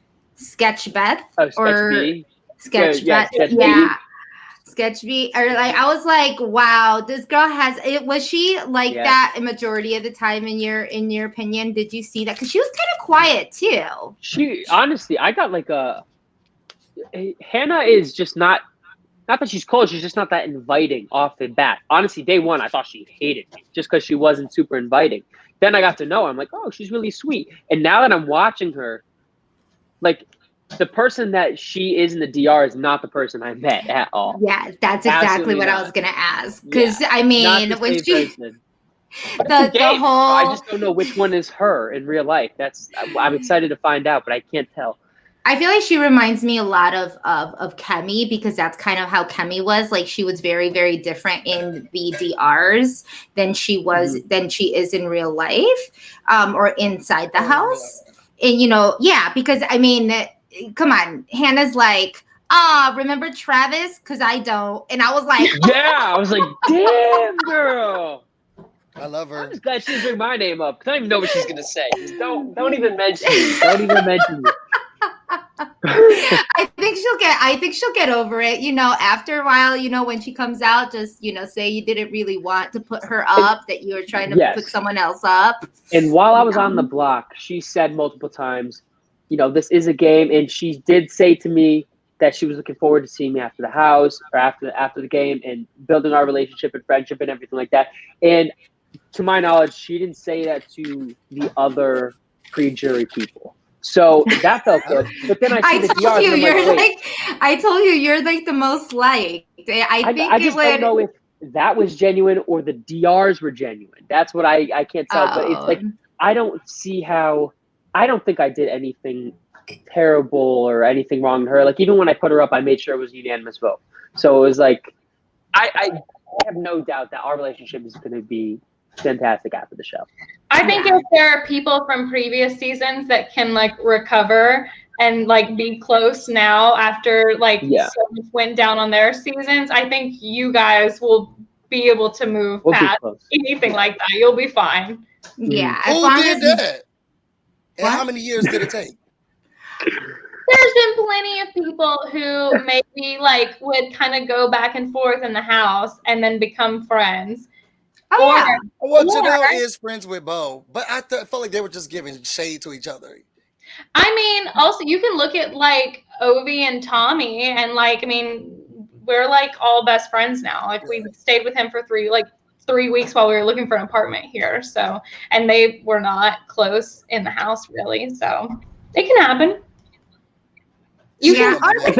Beth Sketch Beth? Yeah. Sketchy, or like I was like, wow, this girl has it. Was she like that a majority of the time in your opinion? Did you see that? Because she was kind of quiet too. She honestly, I got like Hannah is just not not that she's cold, she's just not that inviting off the bat. Honestly, day one, I thought she hated me just because she wasn't super inviting. Then I got to know her. I'm like, oh, she's really sweet. And now that I'm watching her, like, the person that she is in the DR is not the person I met at all. Yeah, that's exactly what I was going to ask. Because, I mean, when she... the whole... I just don't know which one is her in real life. I'm excited to find out, but I can't tell. I feel like she reminds me a lot of Kemi, because that's kind of how Kemi was. Like, she was very, very different in the DRs than she was than she is in real life, or inside the house. And because I mean, come on, Hannah's like, remember Travis? Because I don't. And I was like, yeah, I was like, damn, girl. I love her. I'm just glad she didn't bring my name up. I don't even know what she's gonna say. Just don't even mention me. Don't even mention me. I think she'll get over it. After a while, when she comes out, just say you didn't really want to put her up, that you were trying to put someone else up. And while I was on the block, she said multiple times, this is a game, and she did say to me that she was looking forward to seeing me after the house or after the game and building our relationship and friendship and everything like that. And to my knowledge, she didn't say that to the other pre-jury people. So that felt good. But then I told you, you're like the most liked. I just don't know if that was genuine or the DRs were genuine. That's what I can't tell. But it's like, I don't think I did anything terrible or anything wrong to her. Like, even when I put her up, I made sure it was a unanimous vote. So it was like, I have no doubt that our relationship is going to be fantastic after the show. I think if there are people from previous seasons that can recover and be close now after so much went down on their seasons, I think you guys will be able to move past anything like that. You'll be fine. Yeah. Who did that? And how many years did it take? There's been plenty of people who maybe would kind of go back and forth in the house and then become friends. Janelle is friends with Bo, but I felt like they were just giving shade to each other. I mean, also you can look at Ovi and Tommy, and we're all best friends now. We stayed with him for 3 weeks while we were looking for an apartment here. So, and they were not close in the house really. So it can happen. No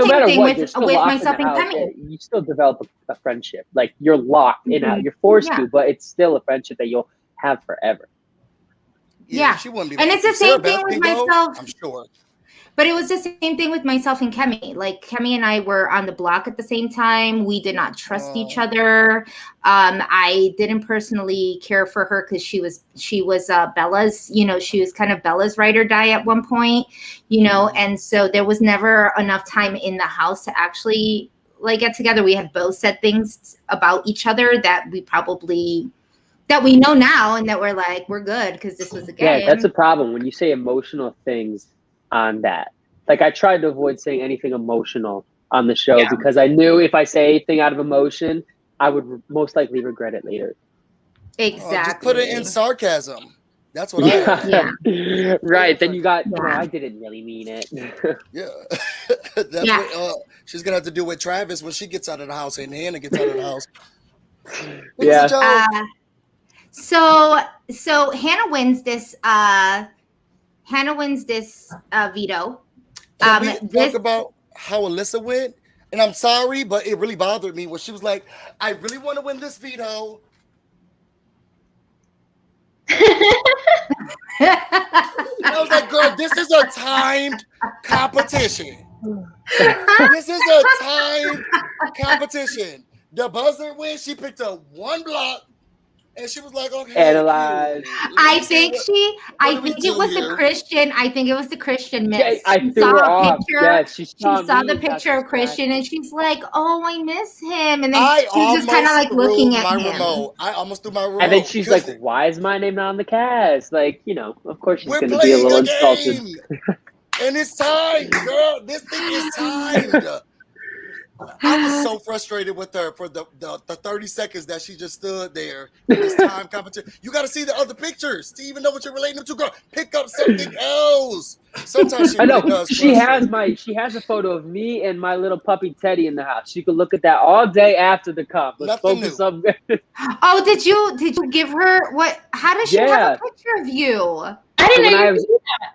matter what, with myself and Kemi, you still develop a friendship. Like, you're locked in out. You're forced to, but it's still a friendship that you'll have forever. Yeah. She wouldn't be. And it's the same thing with myself. I'm sure. But it was the same thing with myself and Kemi. Kemi and I were on the block at the same time. We did not trust each other. I didn't personally care for her because she was Bella's, she was kind of Bella's ride or die at one point, and so there was never enough time in the house to actually get together. We had both said things about each other that we know now, and that we're good because this was a game. Yeah, that's the problem when you say emotional things on that. I tried to avoid saying anything emotional on the show because I knew if I say anything out of emotion, I would most likely regret it later. Exactly. Just put it in sarcasm. That's what I Right. Then you got, I didn't really mean it. That's what she's going to have to do with Travis when she gets out of the house and Hannah gets out of the house. So Hannah wins this veto. Can we talk about how Alyssa went? And I'm sorry, but it really bothered me when she was like, I really want to win this veto. I was like, girl, this is a timed competition. This is a timed competition. The buzzer win, she picked up one block. And she was like, okay. Analyze. I think it was the Christian miss. Yeah, I threw her off. She saw the picture of Christian and she's like, oh, I miss him. And then she's just kind of looking at him. I almost threw my remote. And then she's like, why is my name not on the cast? Of course she's going to be a little insulted. And it's timed, girl. This thing is timed. I was so frustrated with her for the 30 seconds that she just stood there in this time competition. You got to see the other pictures to even know what you're relating to, girl. Pick up something else. Sometimes she really does. She has a photo of me and my little puppy Teddy in the house. She could look at that all day after the comp. Let's focus on. Oh, did you give her what? How does she have a picture of you? I didn't know you could do that.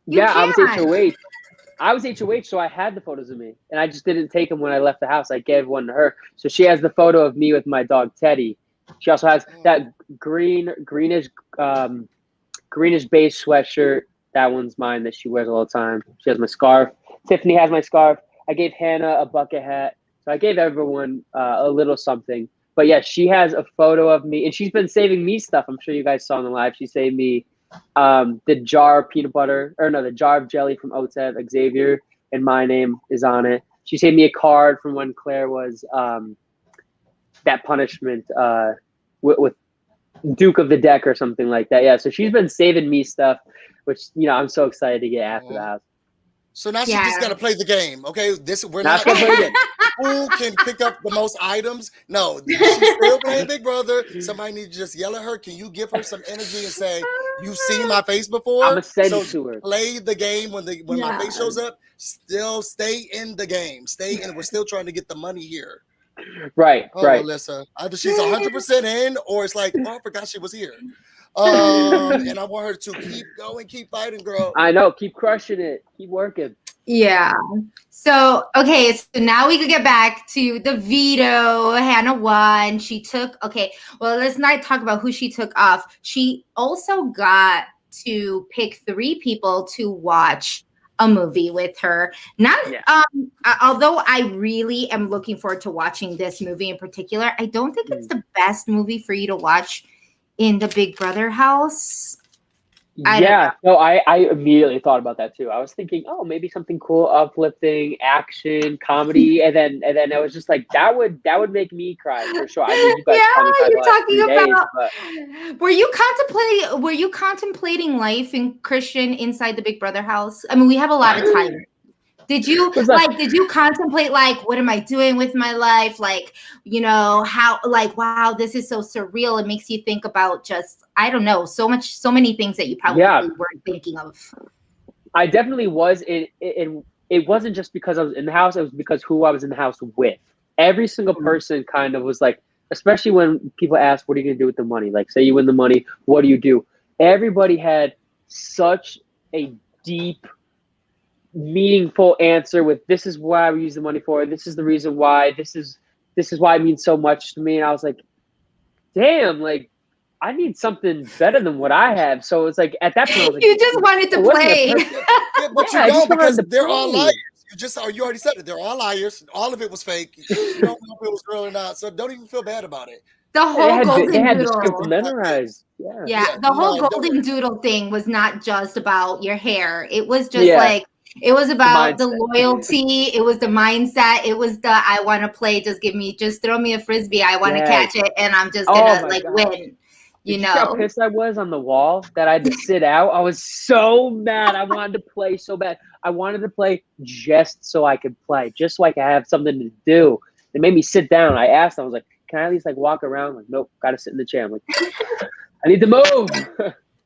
Yeah, I was HOH. I was HOH, so I had the photos of me, and I just didn't take them when I left the house. I gave one to her, so she has the photo of me with my dog Teddy. She also has that greenish beige sweatshirt. That one's mine that she wears all the time. She has my scarf. Tiffany has my scarf. I gave Hannah a bucket hat, so I gave everyone a little something. But yeah, she has a photo of me, and she's been saving me stuff. I'm sure you guys saw in the live. She saved me the jar of peanut butter, the jar of jelly from OTEV, Xavier, and my name is on it. She saved me a card from when Claire was that punishment with Duke of the Deck or something like that. Yeah, so she's been saving me stuff, which I'm so excited to get after the house. So now she just got to play the game, okay? We're not going to play it. Who can pick up the most items? No, she's still playing Big Brother. Somebody needs to just yell at her. Can you give her some energy and say, "You've seen my face before"? I'm gonna send it to her. Play the game when my face shows up. Still stay in the game. Stay in. We're still trying to get the money here. Right. Right. Alyssa, either she's 100% in, or it's like, oh, I forgot she was here. And I want her to keep going, keep fighting, girl. I know, keep crushing it, keep working. Yeah. So, okay, so now we could get back to the veto. Hannah won. She took, well, let's not talk about who she took off. She also got to pick 3 people to watch a movie with her. Although I really am looking forward to watching this movie in particular, I don't think it's the best movie for you to watch in the Big Brother house. So I immediately thought about that too. I was thinking, oh, maybe something cool, uplifting, action, comedy, and then I was just like, that would make me cry for sure. I mean, you guys Were you contemplating life in Christian inside the Big Brother house? I mean, we have a lot of time. Did you contemplate what am I doing with my life? How wow, this is so surreal. It makes you think about just, I don't know, so many things that you probably weren't thinking of. I definitely was. It wasn't just because I was in the house, it was because who I was in the house with. Every single person kind of was like, especially when people ask, what are you gonna do with the money? Like, say you win the money, what do you do? Everybody had such a deep, meaningful answer with, this is why we use the money for, this is the reason why, this is why it means so much to me. And I was like, damn, I need something better than what I have. So it's like, at that point, I was like, you just wanted to play. But you don't, because they're all liars. You already said it. They're all liars. All of it was fake. You don't know if it was real or not. So don't even feel bad about it. The whole golden doodle memorized. The whole golden doodle thing was not just about your hair. It was just it was about the loyalty. It was the mindset. It was the, I want to play. Just throw me a Frisbee. I want to catch it. And I'm just going to win. You know how pissed I was on the wall that I had to sit out? I was so mad. I wanted to play so bad. I wanted to play just so I could play, just so I could have something to do. It made me sit down. I asked, I was like, can I at least walk around? Like, nope, got to sit in the chair. I'm like, I need to move.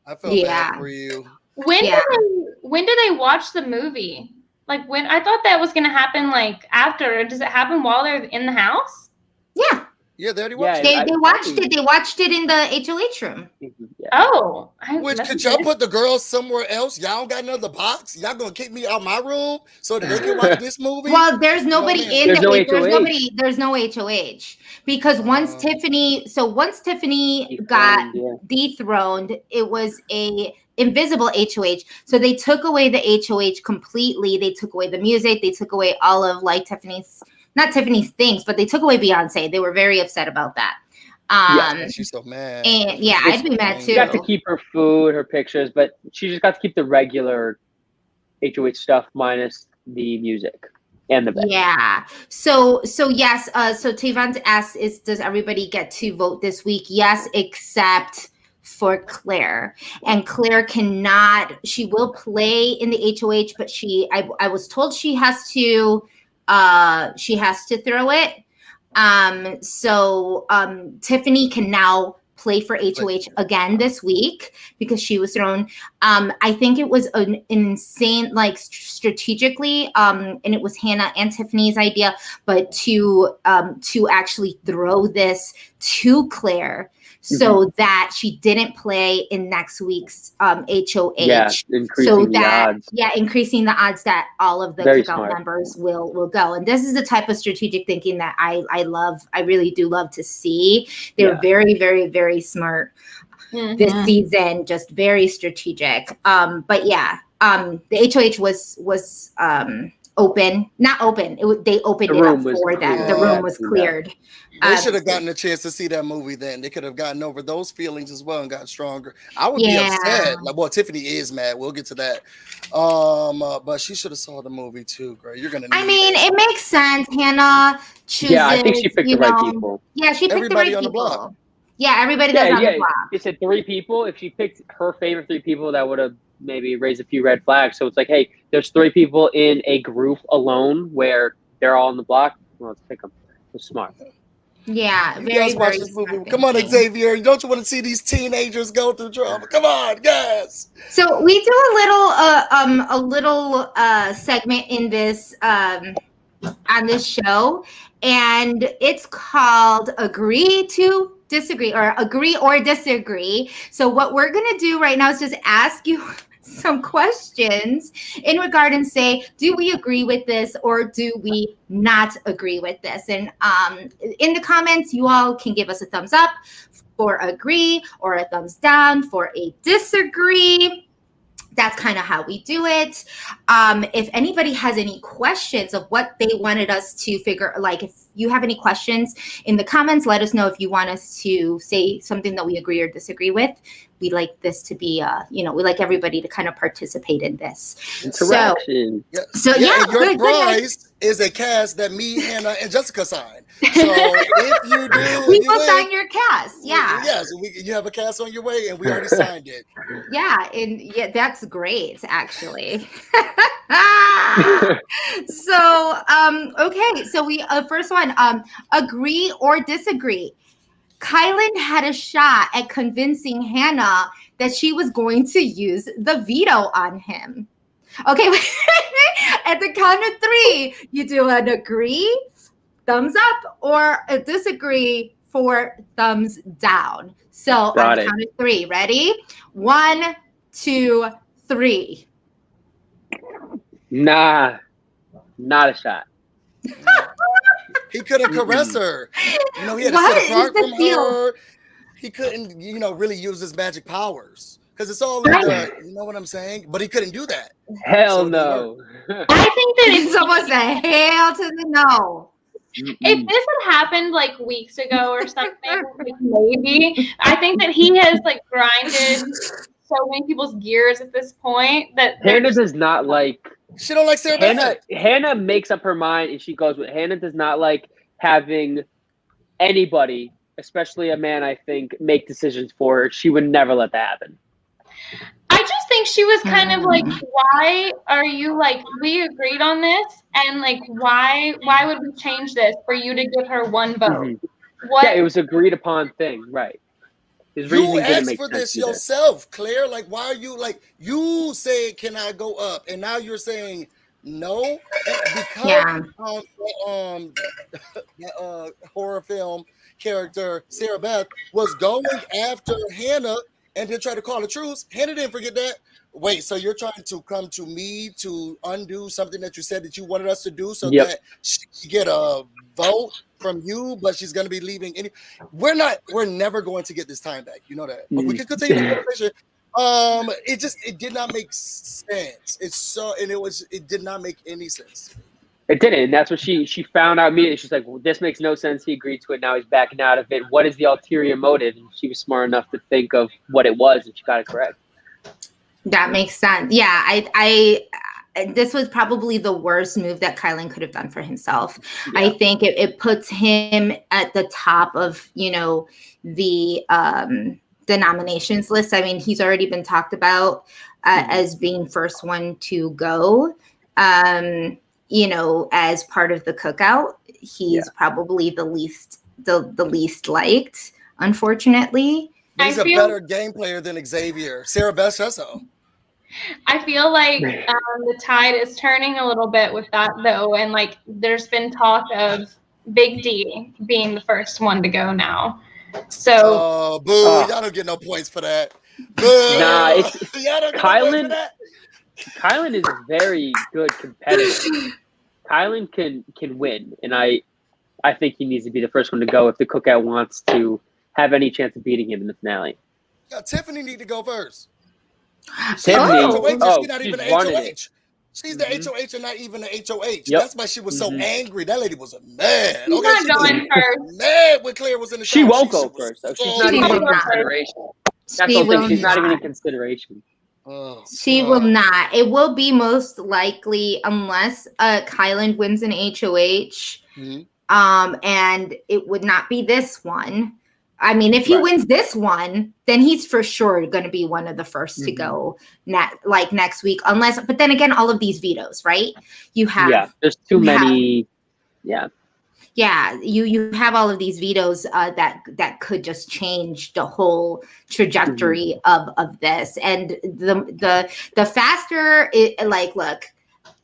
I felt bad for you. When do they watch the movie? When I thought that was gonna happen after. Does it happen while they're in the house? Yeah. Yeah, they already watched it. They watched it. They watched it in the HOH room. Yeah. Oh. Could y'all put the girls somewhere else? Y'all don't got another box? Y'all gonna kick me out my room so that they can watch this movie? Well, there's nobody in there. There's no HOH. Because once Tiffany got dethroned, it was a invisible HOH. So they took away the HOH completely. They took away the music. They took away all of not Tiffany's things, but they took away Beyonce. They were very upset about that. She's so mad. And I'd be mad too. She got to keep her food, her pictures, but she just got to keep the regular HOH stuff minus the music and the bed. Yeah. So yes. So Tavon asked, does everybody get to vote this week? Yes, except for Claire. And Claire she will play in the HOH, but I was told she has to she has to throw it. So Tiffany can now play for HOH again this week because she was thrown. I think it was an insane, like strategically, and it was Hannah and Tiffany's idea, but to actually throw this to Claire so that she didn't play in next week's HOH. Yeah, increasing the odds. Yeah, increasing the odds that all of the cookout members will go. And this is the type of strategic thinking that I love. I really do love to see. They're very, very, very smart this season, just very strategic. But yeah, the HOH was open, not open. They opened it up for them. The room was cleared. They should have gotten a chance to see that movie then. They could have gotten over those feelings as well and got stronger. I would be upset. Like, well, Tiffany is mad. We'll get to that. But she should have saw the movie too, girl. You're gonna. It makes sense. Hannah chooses. Yeah, I think she picked the right people. Yeah, she picked everybody the right on people. The block. Yeah, everybody that's on the block. She said 3 people. If she picked her favorite 3 people, that would have maybe raised a few red flags. So it's like, hey, there's 3 people in a group alone where they're all on the block. Well, let's pick them. It's smart. Yeah, very smart. Come on, Xavier. Don't you want to see these teenagers go through drama? Come on, guys. So we do a little segment in this on this show, and it's called Agree to Disagree, or Agree or Disagree. So what we're gonna do right now is just ask you some questions in regard and say, do we agree with this or do we not agree with this? And in the comments, you all can give us a thumbs up for agree or a thumbs down for a disagree. That's kind of how we do it. If anybody has any questions of what they wanted us to figure, like if you have any questions in the comments, let us know if you want us to say something that we agree or disagree with. We like this to be, we like everybody to kind of participate in this. Interaction. Your prize is a cast that me, Hannah, and Jessica signed. So if you do, we will sign your cast. Yeah. Yes, you have a cast on your way, and we already signed it. Yeah, and that's great, actually. So, okay, so we first one, agree or disagree. Kyland had a shot at convincing Hannah that she was going to use the veto on him. Okay, at the count of 3, you do an agree, thumbs up, or a disagree for thumbs down. So on the count of 3, ready? 1, 2, 3. Nah, not a shot. He couldn't caress her. He had to sit apart from her. He couldn't, really use his magic powers. Because it's all in the, you know what I'm saying? But he couldn't do that. Hell no. I think that it's almost a hell to the no. If this had happened like weeks ago or something, like maybe, I think that he has like grinded so many people's gears at this point that Hannah does not like. She don't like Sarah Beth. Hannah makes up her mind and she goes with. Hannah does not like having anybody, especially a man, I think, make decisions for her. She would never let that happen. I just think she was kind of like, why are you like, we agreed on this, and like, why would we change this for you to give her one vote? Mm-hmm. What? Yeah, it was agreed upon thing, right? His you asked for this yourself, Claire. Like, why are you like, you said, can I go up? And now you're saying no, because horror film character Sarah Beth was going after Hannah and then try to call the truth. Hannah didn't forget that. Wait, so you're trying to come to me to undo something that you said that you wanted us to do so that she get a vote from you, but she's going to be leaving. We're never going to get this time back. You know that. But we can continue the conversation. It did not make sense. It did not make any sense. It didn't. And that's what she found out immediately. She's like, well, this makes no sense. He agreed to it. Now he's backing out of it. What is the ulterior motive? And she was smart enough to think of what it was, and she got it correct. That makes sense. Yeah, I this was probably the worst move that Kyland could have done for himself. Yeah. I think it puts him at the top of, the nominations list. I mean, he's already been talked about as being first one to go. you know, as part of the cookout. He's probably the least liked, unfortunately. But he's a better game player than Xavier. Sarah Beth says so. I feel like the tide is turning a little bit with that, though, and like there's been talk of Big D being the first one to go now. So, boo! Y'all don't get no points for that. Boo! Nah, it's y'all don't get no points for that. Kyland is very good competitor. Kyland can win, and I think he needs to be the first one to go if the cookout wants to have any chance of beating him in the finale. Yeah, Tiffany need to go first. Tiffany, she's not even the HOH. She's the HOH and not even the HOH. Yep. That's why she was so angry. That lady was mad. She's not going first. Mad when Claire was in the show. She won't go first, though. She's not even in consideration. That's the thing. She's not even in consideration. She will not. It will be most likely, unless Kyland wins an HOH, and it would not be this one. I mean, if he wins this one, then he's for sure going to be one of the first to go next week. Unless, but then again, all of these vetoes, right? You have there's too many. You have all of these vetoes that could just change the whole trajectory of this. And the faster it, like, look,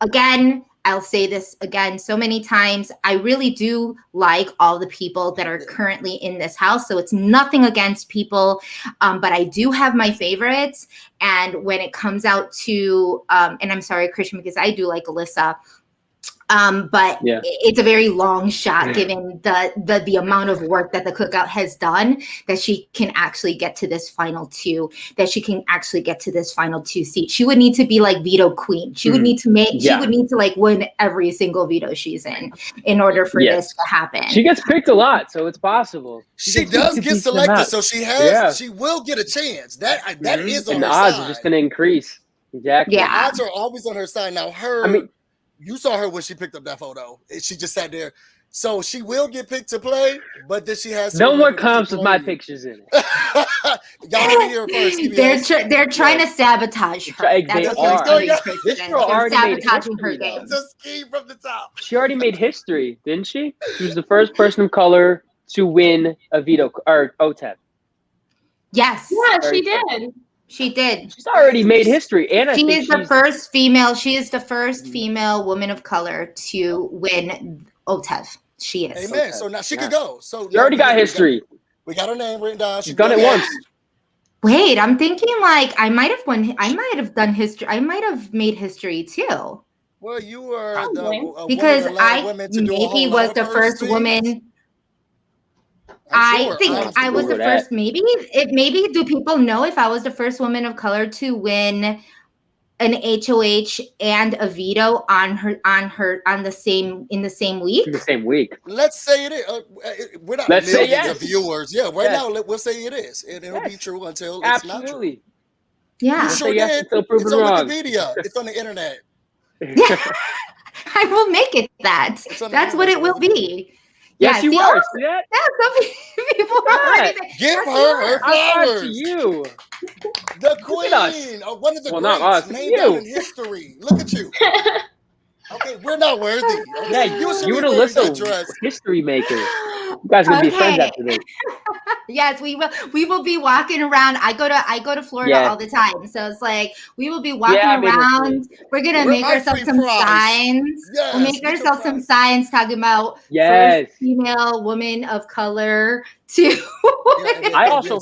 again, I'll say this again so many times. I really do like all the people that are currently in this house. So it's nothing against people, but I do have my favorites. And when it comes out to, and I'm sorry, Christian, because I do like Alyssa, but it's a very long shot given the amount of work that the cookout has done that she can actually get to this final two, seat. She would need to be like veto queen. She would need to she would need to like win every single veto she's in order for this to happen. She gets picked a lot, so it's possible. She does get selected, so she has she will get a chance. That is on her side. And the odds are just going to increase. Exactly. Yeah, the odds are always on her side. Now you saw her when she picked up that photo. She just sat there. So she will get picked to play, but then she has no more comps with my pictures in it. Y'all heard it here first. They're trying to sabotage her. They are. This girl already sabotaging her game. It's a scheme from the top. She already made history, didn't she? She was the first person of color to win a veto or OTEP. Yes. Yeah, she did. She did. She's already made history, and she is the first female. She is the first female woman of color to win OTEV. She is. Amen. So now she could go. So she already got history. We got her name written down. She's done it once. Wait, I'm thinking like I might have won. I might have done history. I might have made history too. Well, you were because I maybe was the first woman. I think I was the first. Maybe do people know if I was the first woman of color to win an HOH and a veto in the same week? In the same week. Let's say it is. We're not millions of viewers. Yeah, now we'll say it is, and it'll be true until it's not true. Yeah, you sure did. It's on Wikipedia. It's on the internet. Yeah, I will make it that. That's what it will be. Yes, you are. See that? People are already saying, give her flowers. To you. The queen. One of the greats named down in history. Look at you. Okay, we're not worthy. Okay? Yeah, you and Alyssa, history maker. You guys are gonna be friends after this. Yes, we will. We will be walking around. I go to Florida all the time, so it's like we will be walking around. We're gonna make ourselves some signs. Yes, we'll make ourselves some signs talking about first female woman of color too. I also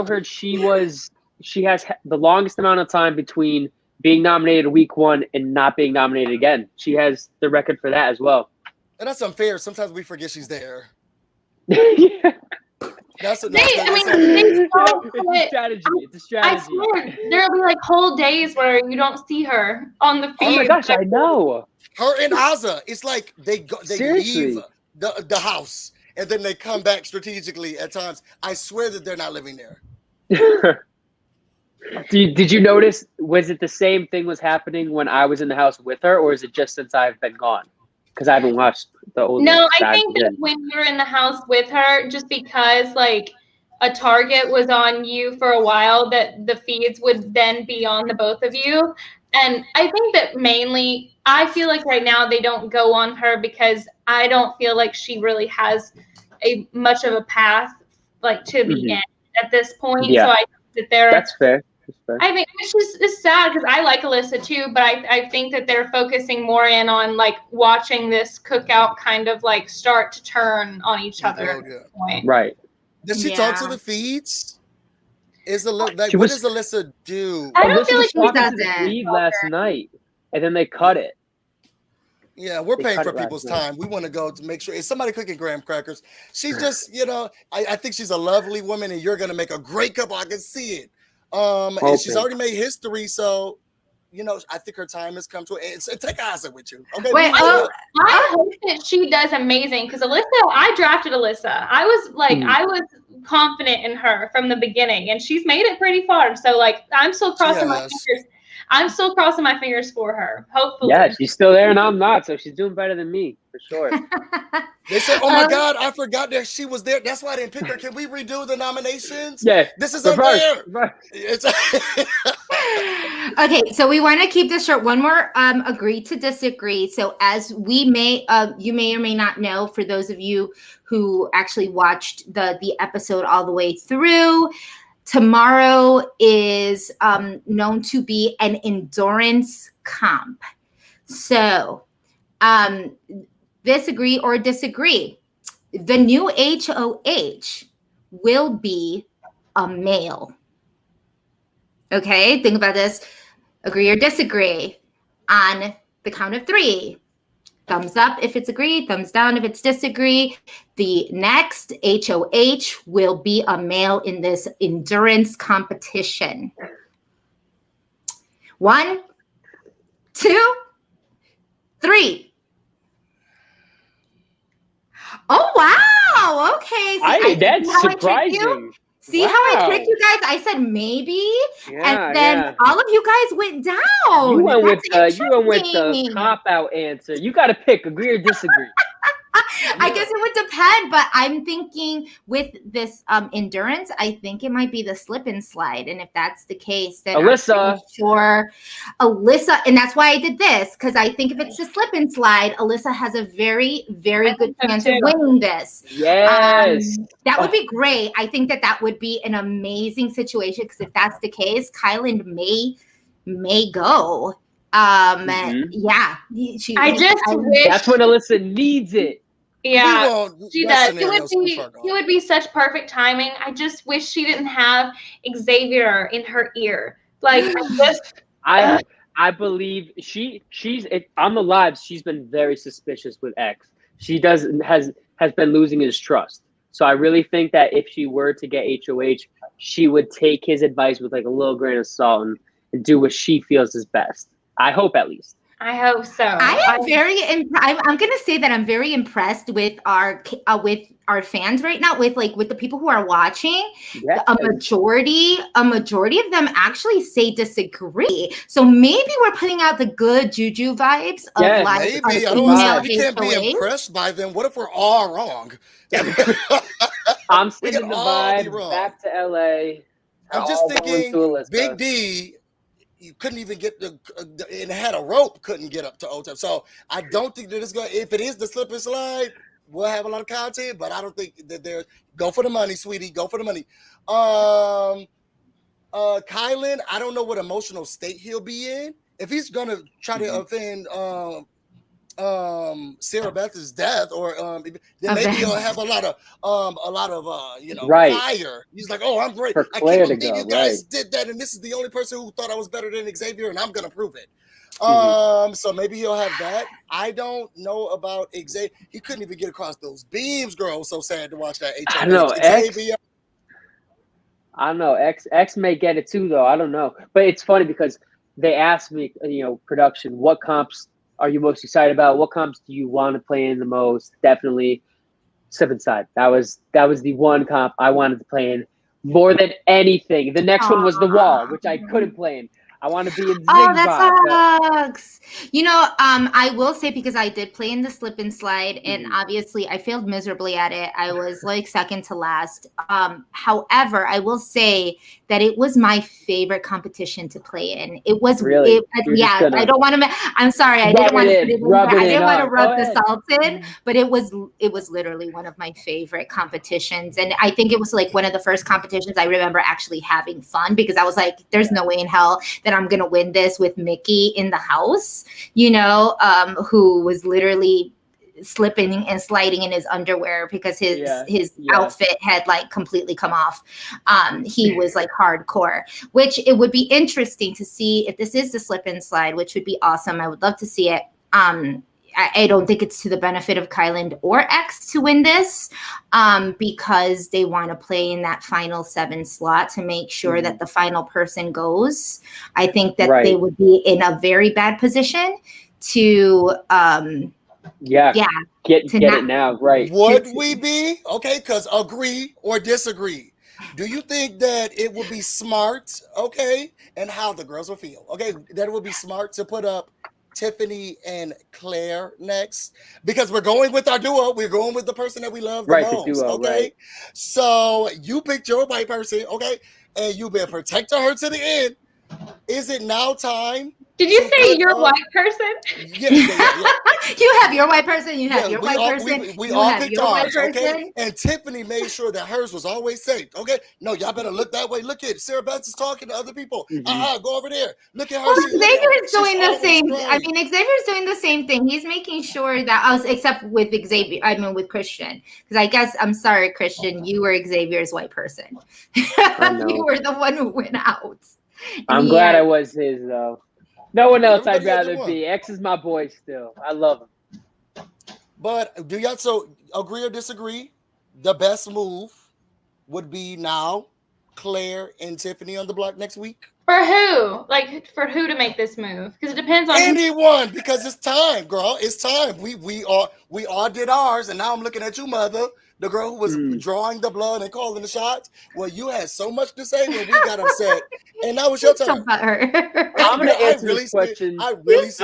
heard she has the longest amount of time between being nominated week one and not being nominated again. She has the record for that as well. And that's unfair. Sometimes we forget she's there. Yeah. That's It's a strategy. I swear, there'll be like whole days where you don't see her on the feed. Oh my gosh, I know. Her and Azza, it's like they leave the house and then they come back strategically at times. I swear that they're not living there. Did you notice, was it the same thing was happening when I was in the house with her, or is it just since I've been gone? Because I haven't watched the old. No, I think that when you were in the house with her, just because like a target was on you for a while, that the feeds would then be on the both of you. And I think that mainly, I feel like right now they don't go on her because I don't feel like she really has much of a path like to the end at this point. Yeah. So I think that that's fair. I think it's sad because I like Alyssa too, but I think that they're focusing more in on like watching this cookout kind of like start to turn on each other at this point. Right. Did she talk to the feeds? What does Alyssa do? I don't feel like she does the feed last night, and then they cut it. Yeah, we're paying for people's time. We want to go to make sure. Is somebody cooking graham crackers? She's just, I think she's a lovely woman, and you're going to make a great couple. I can see it. And she's already made history, so I think her time has come to it. So take Isaac with you. Okay. Wait, I hope that she does amazing because Alyssa, I drafted Alyssa. I was confident in her from the beginning, and she's made it pretty far. So like, I'm still crossing my fingers. I'm still crossing my fingers for her. Hopefully. Yeah, she's still there and I'm not, so she's doing better than me for sure. They said, "Oh my God, I forgot that she was there. That's why I didn't pick her. Can we redo the nominations?" Yeah, this is unfair. Okay, so we want to keep this short. One more agree to disagree. So as we may, you may or may not know, for those of you who actually watched the episode all the way through, tomorrow is known to be an endurance comp. So disagree or disagree. The new HOH will be a male. Okay, think about this. Agree or disagree on the count of 3. Thumbs up if it's agree, thumbs down if it's disagree. The next HOH will be a male in this endurance competition. 1, 2, 3. Oh, wow. Okay. That's surprising. See how I tricked you guys? I said maybe, and then all of you guys went down. You went with the cop-out answer. You got to pick agree or disagree. I guess it would depend, but I'm thinking with this endurance, I think it might be the slip and slide. And if that's the case, then Alyssa. I'm sure Alyssa, and that's why I did this, because I think if it's the slip and slide, Alyssa has a very, very good chance of winning this. Yes. That would be great. I think that would be an amazing situation, because if that's the case, Kyland may go. Yeah. I just wish that's when Alyssa needs it. Yeah, she does. It would be such perfect timing. I just wish she didn't have Xavier in her ear. Like, I believe she's on the lives. She's been very suspicious with X. She has been losing his trust. So I really think that if she were to get HOH, she would take his advice with like a little grain of salt and do what she feels is best. I hope, at least. I hope so. I'm going to say that I'm very impressed with our fans right now, with the people who are watching. Yes. A majority of them actually say disagree. So maybe we're putting out the good juju vibes of maybe. We can't be impressed by them. What if we're all wrong? I'm sticking the vibe back to LA. I'm just thinking Big D. You couldn't even get and had a rope, couldn't get up to OTEP. So I don't think that it's going to, if it is the slip and slide, we'll have a lot of content, but I don't think that go for the money, sweetie, go for the money. Kyland, I don't know what emotional state he'll be in. If he's going to try to offend Sarah Beth's death, or then maybe he'll have a lot of fire. He's like, "Oh, I'm great. I can't believe you guys did that, and this is the only person who thought I was better than Xavier, and I'm gonna prove it." So maybe he'll have that. I don't know about Xavier. He couldn't even get across those beams, girl. It was so sad to watch that. I don't know. X may get it too, though. I don't know. But it's funny because they asked me, production, what comps are you most excited about? What comps do you want to play in the most? Definitely Slip and Slide. That was the one comp I wanted to play in more than anything. The next one was the wall, which I couldn't play in. I want to be in Zig Oh, that vibe, sucks. You know, I will say, because I did play in the slip and slide, and obviously I failed miserably at it. I was like second to last. However, I will say that it was my favorite competition to play in. It was Really? yeah. I don't want to. I'm sorry. I didn't want to. I didn't want to rub the salt in, but it was literally one of my favorite competitions, and I think it was like one of the first competitions I remember actually having fun, because I was like, "There's no way in hell that I'm gonna win this with Mickey in the house," who was literally slipping and sliding in his underwear because his outfit had like completely come off. He was like hardcore, which it would be interesting to see if this is the slip and slide, which would be awesome. I would love to see it. I don't think it's to the benefit of Kyland or X to win this, because they want to play in that final 7 slot to make sure that the final person goes. I think that they would be in a very bad position to get it now, right? Would we be? Okay, because agree or disagree. Do you think that it would be smart, okay, and how the girls will feel, okay, that it would be smart to put up Tiffany and Claire next, because we're going with our duo. We're going with the person that we love the most. The duo, okay, right. So you picked your white person, okay, and you've been protecting her to the end. Is it now time? Did you say your white person? Yeah. You have your white person. You have your white person. We all picked ours, okay? And Tiffany made sure that hers was always safe, okay? No, y'all better look that way. Look at it. Sarah Beth is talking to other people. Go over there. Look at her. Well, Xavier is doing the same. I mean, Xavier's doing the same thing. He's making sure that except with Xavier. I mean, with Christian, because I guess I'm sorry, Christian, you were Xavier's white person. You were the one who went out. I'm glad I was his though. No one else I'd rather be. X is my boy still. I love him. But do y'all agree or disagree? The best move would be now Claire and Tiffany on the block next week. For who? Like, for who to make this move? Because it depends on anyone. Because it's time, girl. It's time. We all did ours, and now I'm looking at you, mother. The girl who was drawing the blood and calling the shots. Well, you had so much to say when we got upset, and that was your turn. I'm going to answer this question. Busy's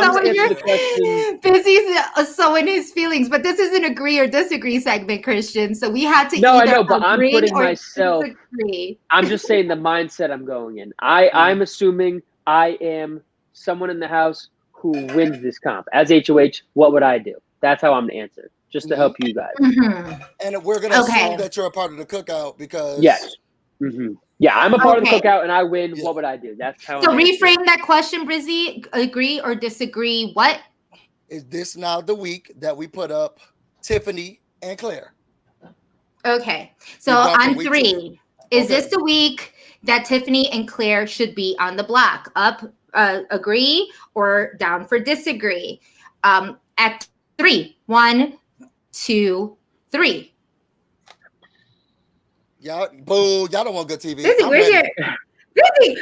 so in his feelings, but this is an agree or disagree segment, Christian. So we had to. No, I know, but I'm putting myself. Disagree. I'm just saying the mindset I'm going in. I'm assuming I am someone in the house who wins this comp. As HOH, what would I do? That's how I'm going to answer. Just to help you guys. And we're going to assume that you're a part of the cookout because... Yes. Yeah, I'm a part of the cookout and I win. Yeah. What would I do? That's how So reframe that question, Brizzy. Agree or disagree? What? Is this now the week that we put up Tiffany and Claire? Okay. So on 3, is this the week that Tiffany and Claire should be on the block? Up, agree, or down for disagree? At 3. 1, 2, 3. Y'all, boo! Y'all don't want good TV. Busy, where's your Busy?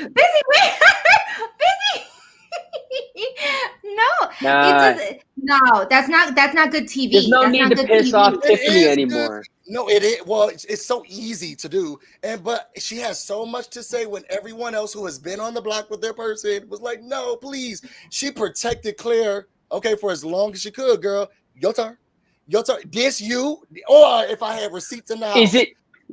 No, that's not good TV. There's no need to piss off Tiffany anymore. No, it is. Well, it's so easy to do, but she has so much to say when everyone else who has been on the block with their person was like, "No, please." She protected Claire, for as long as she could. Girl, your turn. This you, or if I had receipts in the house.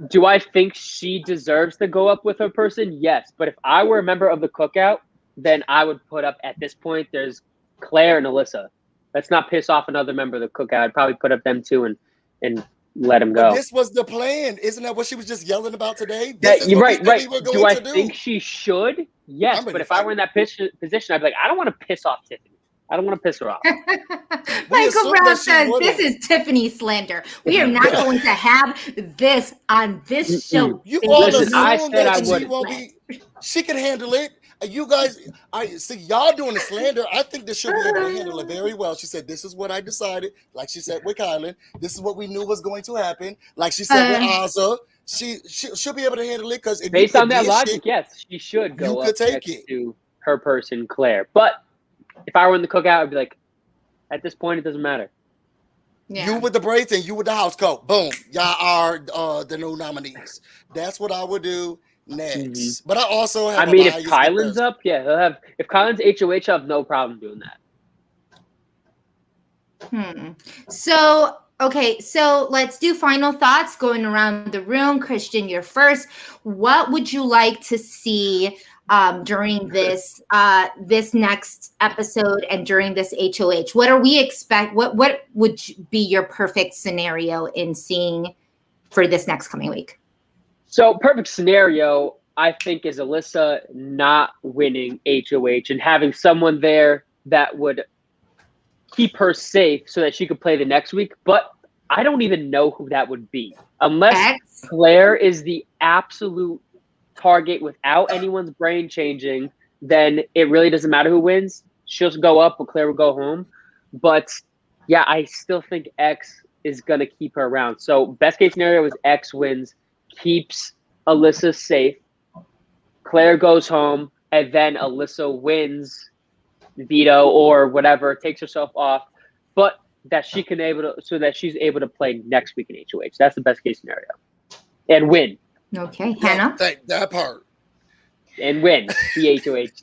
Do I think she deserves to go up with her person? Yes. But if I were a member of the cookout, then I would put up, at this point, there's Claire and Alyssa. Let's not piss off another member of the cookout. I'd probably put up them two and let them go. But this was the plan. Isn't that what she was just yelling about today? You're right. Do I think she should? Yes. But if I were in that position, I'd be like, I don't want to piss off Tiffany. I don't want to piss her off. Michael Brown says this is Tiffany slander. We are not going to have this on this show. You all assume that she won't be. She can handle it. You guys, I see y'all doing the slander. I think that she'll be able to handle it very well. She said, "This is what I decided." Like she said with Kyland, this is what we knew was going to happen. Like she said with Azza, she'll be able to handle it because based on that logic, yes, she should go up next to her person, Claire, but. If I were in the cookout, I'd be like, at this point, it doesn't matter. Yeah. You with the braids and you with the house coat. Boom. Y'all are the new nominees. That's what I would do. next. But I also have. I mean, if Kyland's up, yeah, he'll have. If Kyland's HOH, he'll have no problem doing that. So, okay, so let's do final thoughts going around the room. Christian, you're first. What would you like to see during this next episode and during this HOH? What are we expect? What would be your perfect scenario in seeing for this next coming week? So perfect scenario, I think, is Alyssa not winning HOH and having someone there that would keep her safe so that she could play the next week. But I don't even know who that would be. Unless Claire is the absolute target without anyone's brain changing, then it really doesn't matter who wins. She'll go up, but Claire will go home. But yeah, I still think X is going to keep her around. So best case scenario is X wins, keeps Alyssa safe. Claire goes home, and then Alyssa wins Veto or whatever, takes herself off, but that she can so that she's able to play next week in HOH. That's the best case scenario. And win. Okay, Hannah? That part. And win the HOH.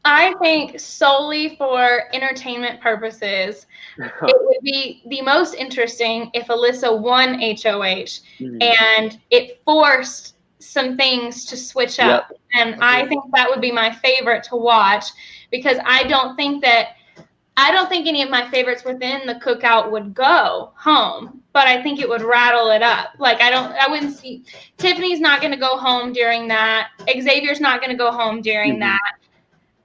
I think solely for entertainment purposes, it would be the most interesting if Alyssa won HOH and it forced some things to switch up. And I think that would be my favorite to watch, because I don't think any of my favorites within the cookout would go home, but I think it would rattle it up. Like I wouldn't see Tiffany's not going to go home during that. Xavier's not going to go home during that.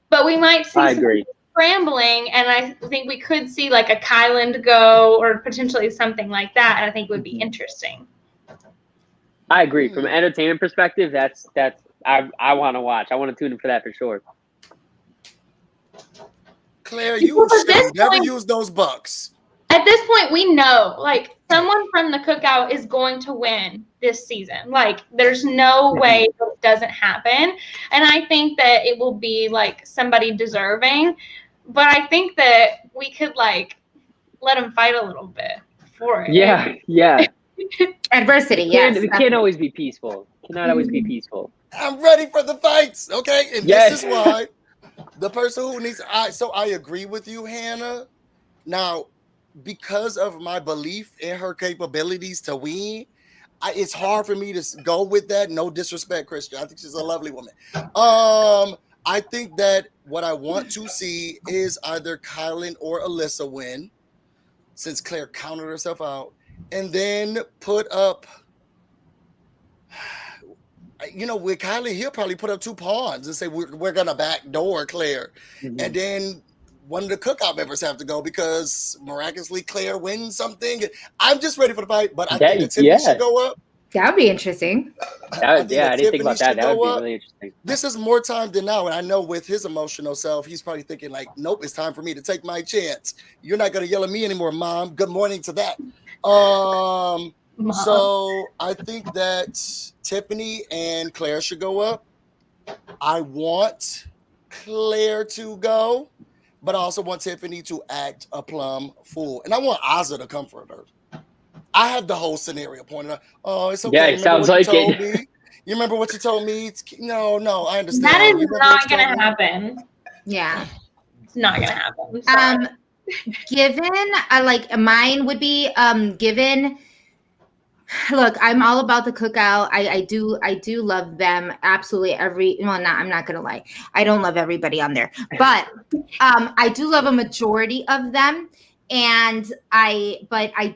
But we might see some scrambling, and I think we could see like a Kyland go or potentially something like that. And I think would be interesting. I agree. From an entertainment perspective, that's I want to watch. I want to tune in for that for sure. Claire, you never use those bucks. At this point, we know, like, someone from the cookout is going to win this season. Like, there's no way that it doesn't happen. And I think that it will be, like, somebody deserving. But I think that we could, like, let them fight a little bit for it. Yeah. Adversity, yes. We can't always be peaceful. Cannot always be peaceful. I'm ready for the fights, okay? And this is why the person who needs so I agree with you, Hannah. Now, because of my belief in her capabilities to win, it's hard for me to go with that. No disrespect, Christian. I think she's a lovely woman. I think that what I want to see is either Kyland or Alyssa win, since Claire counted herself out, and then put up, with Kyland, he'll probably put up 2 pawns and say, we're going to backdoor Claire. And then one of the cookout members have to go because miraculously Claire wins something. I'm just ready for the fight, but I think that Tiffany should go up. That would be interesting. I didn't think about that. That would be really interesting. This is more time than now, and I know with his emotional self, he's probably thinking like, nope, it's time for me to take my chance. You're not going to yell at me anymore, Mom. Good morning to that. So I think that Tiffany and Claire should go up. I want Claire to go, but I also want Tiffany to act a plum fool. And I want Ozzy to comfort her. I have the whole scenario pointed out. Oh, it's okay. Yeah, it sounds like it. You remember what you told me? No, I understand. That is not going to happen. Yeah. It's not going to happen. Given, mine would be, given, look, I'm all about the cookout. I do love them. Absolutely I'm not going to lie. I don't love everybody on there, but I do love a majority of them. And I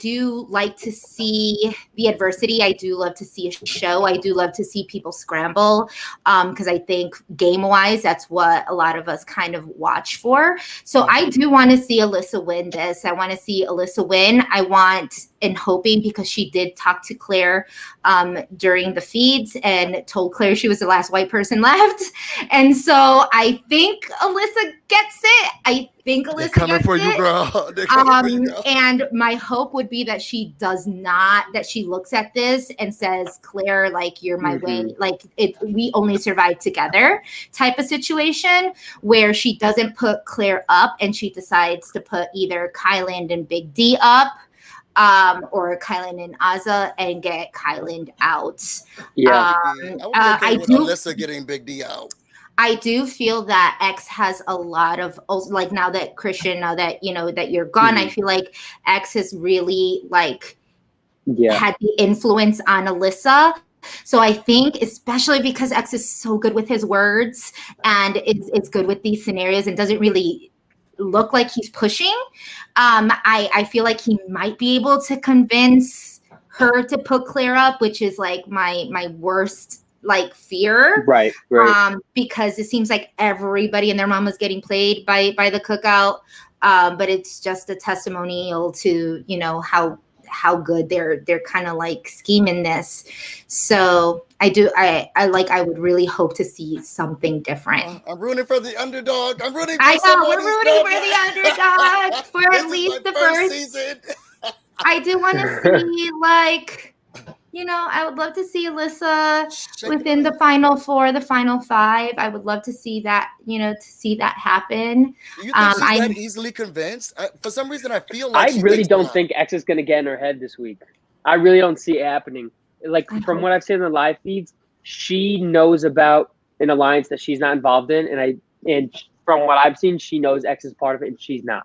do like to see the adversity. I do love to see a show. I do love to see people scramble. Because I think game-wise, that's what a lot of us kind of watch for. So I do want to see Alyssa win this. I want to see Alyssa win. I want, and hoping, because she did talk to Claire during the feeds and told Claire she was the last white person left. And so I think Alyssa gets it. They're coming for you, girl. And my hope would be that she does not, that she looks at this and says, Claire, like, you're my way, like we only survive together type of situation, where she doesn't put Claire up and she decides to put either Kyland and Big D up. or Kyland and Azza, and get Kyland out. Yeah. I with do. Alyssa getting Big D out. I do feel that X has a lot of, like, now that Christian, now that that you're gone, I feel like X has really like had the influence on Alyssa. So I think, especially because X is so good with his words and is good with these scenarios and doesn't really look like he's pushing, I feel like he might be able to convince her to put Claire up, which is like my worst like fear. Right. Because it seems like everybody and their mama's getting played by the cookout. But it's just a testimonial to, how good they're kind of like scheming this. So I would really hope to see something different. I'm rooting for the underdog. We're rooting for the underdog for at least the first season. I do want to see, like, I would love to see Alyssa within the final 4, the final 5. I would love to see that, to see that happen. Do you think she's that easily convinced? For some reason, I feel like I really don't think X is going to get in her head this week. I really don't see it happening. Like, from what I've seen in the live feeds, she knows about an alliance that she's not involved in, and from what I've seen, she knows X is part of it, and she's not.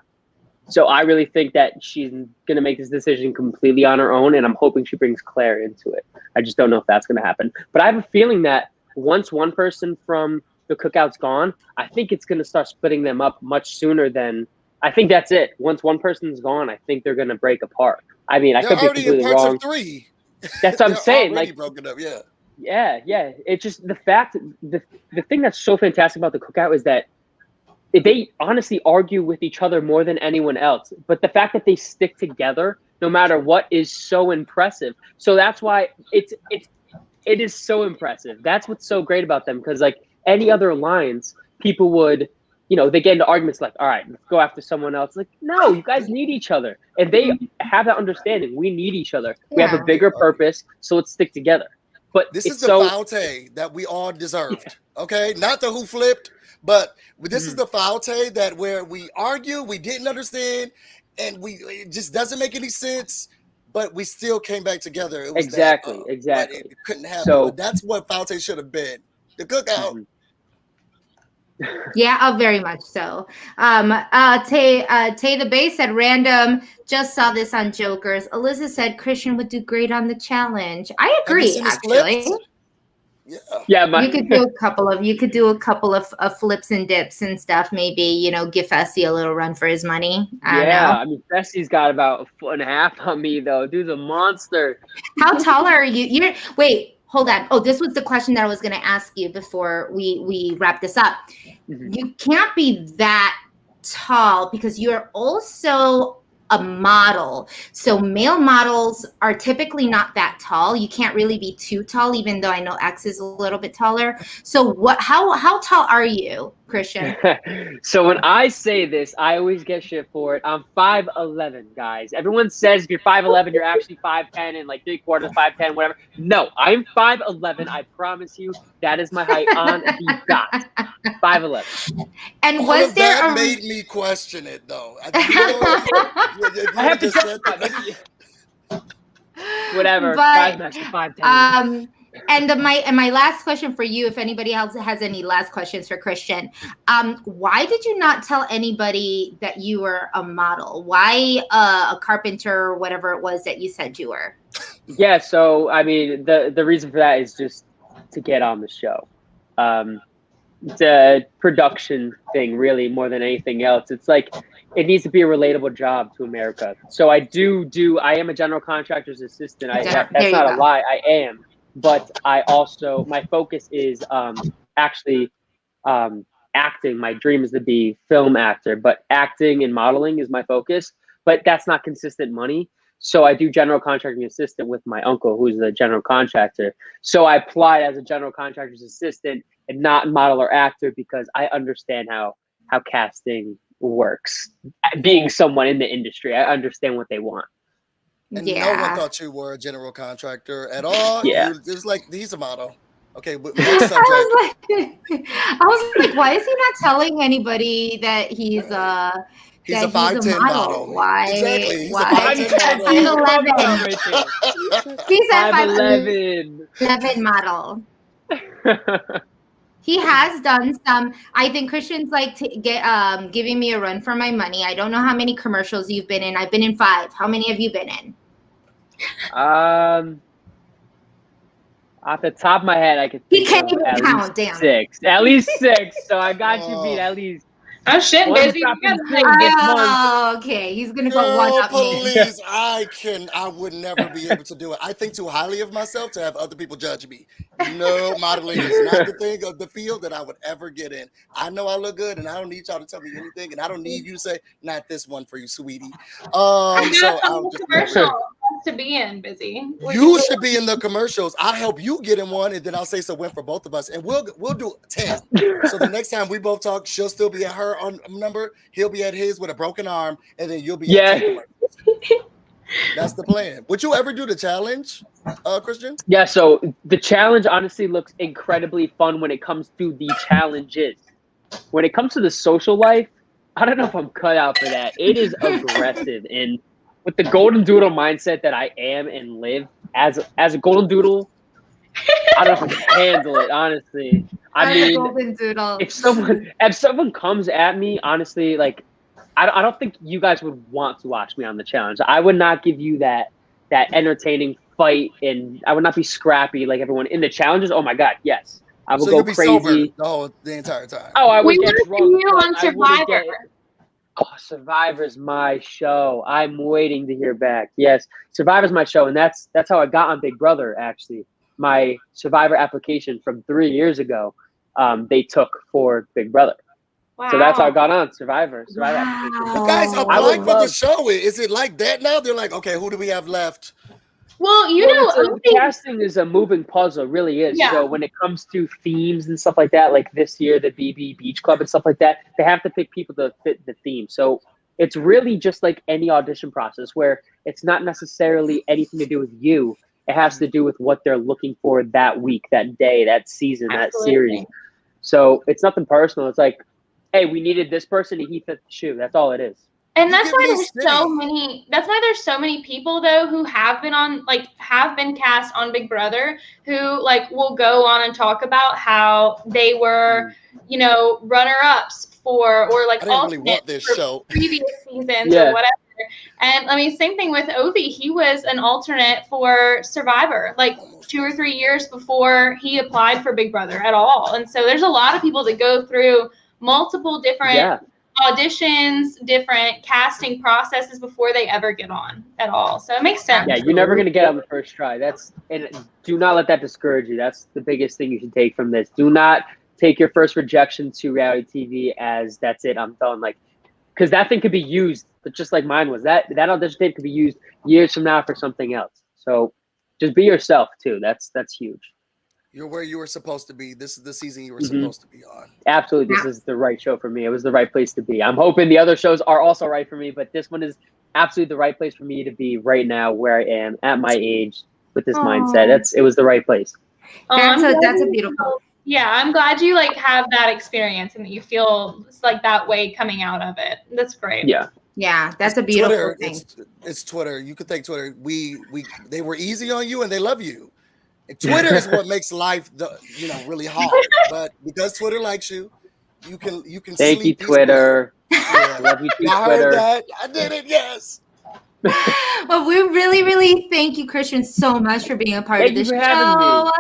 So I really think that she's going to make this decision completely on her own, and I'm hoping she brings Claire into it. I just don't know if that's going to happen. But I have a feeling that once one person from the cookout's gone, I think it's going to start splitting them up much sooner than – I think that's it. Once one person's gone, I think they're going to break apart. I mean, I could be completely wrong. Of 3. That's what I'm saying. Like, broken up, yeah. Yeah. It's just the fact – the thing that's so fantastic about the cookout is that they honestly argue with each other more than anyone else. But the fact that they stick together no matter what is so impressive. So that's why it is so impressive. That's what's so great about them. Because like any other alliance, people would, they get into arguments like, all right, let's go after someone else. Like, no, you guys need each other. And they have that understanding. We need each other. We have a bigger purpose. So let's stick together. But this is the falte that we all deserved. Okay. Not the who flipped. But this is the falte that where we argue, we didn't understand, and it just doesn't make any sense, but we still came back together. It was exactly. It couldn't happen. So but that's what falte should have been. The cookout. Yeah, very much so. Tay the Base said, random, just saw this on Jokers. Alyssa said Christian would do great on the challenge. I agree, actually. Flips? Yeah, you could do a couple of flips and dips and stuff. Maybe give Fessy a little run for his money. I mean, Fessy's got about 1.5 feet on me though. Dude's a monster. How tall are you? Wait, hold on. Oh, this was the question that I was going to ask you before we wrap this up. You can't be that tall because you're also a model. So male models are typically not that tall. You can't really be too tall, even though I know X is a little bit taller. So how tall are you, Christian? So when I say this, I always get shit for it. I'm 5'11", guys. Everyone says if you're 5'11", you're actually 5'10" and like 3/4, 5'10", whatever. No, I'm 5'11". I promise you, that is my height on the dot. 5'11". And was there that made me question it though. I have to say that. Whatever. But, 5'10". And my last question for you, if anybody else has any last questions for Christian, why did you not tell anybody that you were a model? Why a carpenter or whatever it was that you said you were? Yeah, so I mean the reason for that is just to get on the show. It's a production thing, really, more than anything else. It's like it needs to be a relatable job to America. So I am a general contractor's assistant. That's not a lie. I am. But I also, my focus is actually acting. My dream is to be film actor, but acting and modeling is my focus. But that's not consistent money. So I do general contracting assistant with my uncle, who's the general contractor. So I applied as a general contractor's assistant and not model or actor because I understand how casting works. Being someone in the industry, I understand what they want. And no one thought you were a general contractor at all. Yeah. It was like, he's a model. Okay, but next subject. I was like, why is he not telling anybody that he's He's a 5'10" model. Why? Exactly. He's Why? a 5'10" model. He's a 5'11". 5'11" model. He has done some. I think Christian's like to get giving me a run for my money. I don't know how many commercials you've been in. I've been in 5. How many have you been in? Off the top of my head, I could think can't of even at count, least damn. 6. At least 6. So I got you beat at least. Oh shit, One busy. dropping thing this month. Oh, okay. He's gonna go one up me. Please, I would never be able to do it. I think too highly of myself to have other people judge me. No, modeling is not the thing of the field that I would ever get in. I know I look good, and I don't need y'all to tell me anything, and I don't need you to say, "Not this one for you, sweetie." So I'll just commercial to be in, busy. You should be in the commercials. I'll help you get in one, and then I'll say so win for both of us, and we'll do 10. So the next time we both talk, she'll still be at her on number, he'll be at his with a broken arm, and then you'll be at 10. That's the plan. Would you ever do the challenge, Christian? Yeah, so the challenge honestly looks incredibly fun when it comes to the challenges. When it comes to the social life, I don't know if I'm cut out for that. It is aggressive, and with the golden doodle mindset that I am and live as a golden doodle, I don't know if I can handle it, honestly. I mean, golden doodle. if someone comes at me, honestly, like I don't think you guys would want to watch me on the challenge. I would not give you that entertaining fight, and I would not be scrappy like everyone in the challenges. Oh my god, yes, I will go crazy the entire time. Oh, I would we get want to see drunk. you on Survivor. Survivor's my show. I'm waiting to hear back. Yes, Survivor's my show, and that's how I got on Big Brother. Actually, my Survivor application from 3 years ago, they took for Big Brother. Wow. So that's how I got on Survivor. Application. You guys applied for the show. Is it like that now? They're like, okay, who do we have left? Well, the casting is a moving puzzle, it really is. Yeah. So when it comes to themes and stuff like that, like this year, the BB Beach Club and stuff like that, they have to pick people to fit the theme. So it's really just like any audition process where it's not necessarily anything to do with you. It has to do with what they're looking for that week, that day, that season, that series. So it's nothing personal. It's like, hey, we needed this person and he fit the shoe. That's all it is. And that's why there's so many. That's why there's so many people though who have been cast on Big Brother who will go on and talk about how they were, runner-ups for or I didn't really want this show previous seasons or whatever. And I mean, same thing with Ovi. He was an alternate for Survivor 2 or 3 years before he applied for Big Brother at all. And so there's a lot of people that go through multiple different auditions, different casting processes before they ever get on at all. So it makes sense. Yeah, you're never going to get on the first try. And do not let that discourage you. That's the biggest thing you should take from this. Do not take your first rejection to reality TV as that's it, I'm done. Because that thing could be used, but just like mine was. That audition tape could be used years from now for something else. So just be yourself too. That's huge. You're where you were supposed to be. This is the season you were supposed to be on. Absolutely. This is the right show for me. It was the right place to be. I'm hoping the other shows are also right for me, but this one is absolutely the right place for me to be right now where I am at my age with this mindset. It was the right place. That's a beautiful. Yeah, I'm glad you have that experience and that you feel that way coming out of it. That's great. Yeah. Yeah, that's a beautiful thing. It's Twitter. You could thank Twitter. They were easy on you and they love you. Twitter is what makes life really hard, but because Twitter likes you, you can. Thank you, Twitter. Yeah, love you too, I heard that. I did it. Yes. Well, we really, really thank you, Christian, so much for being a part of the show.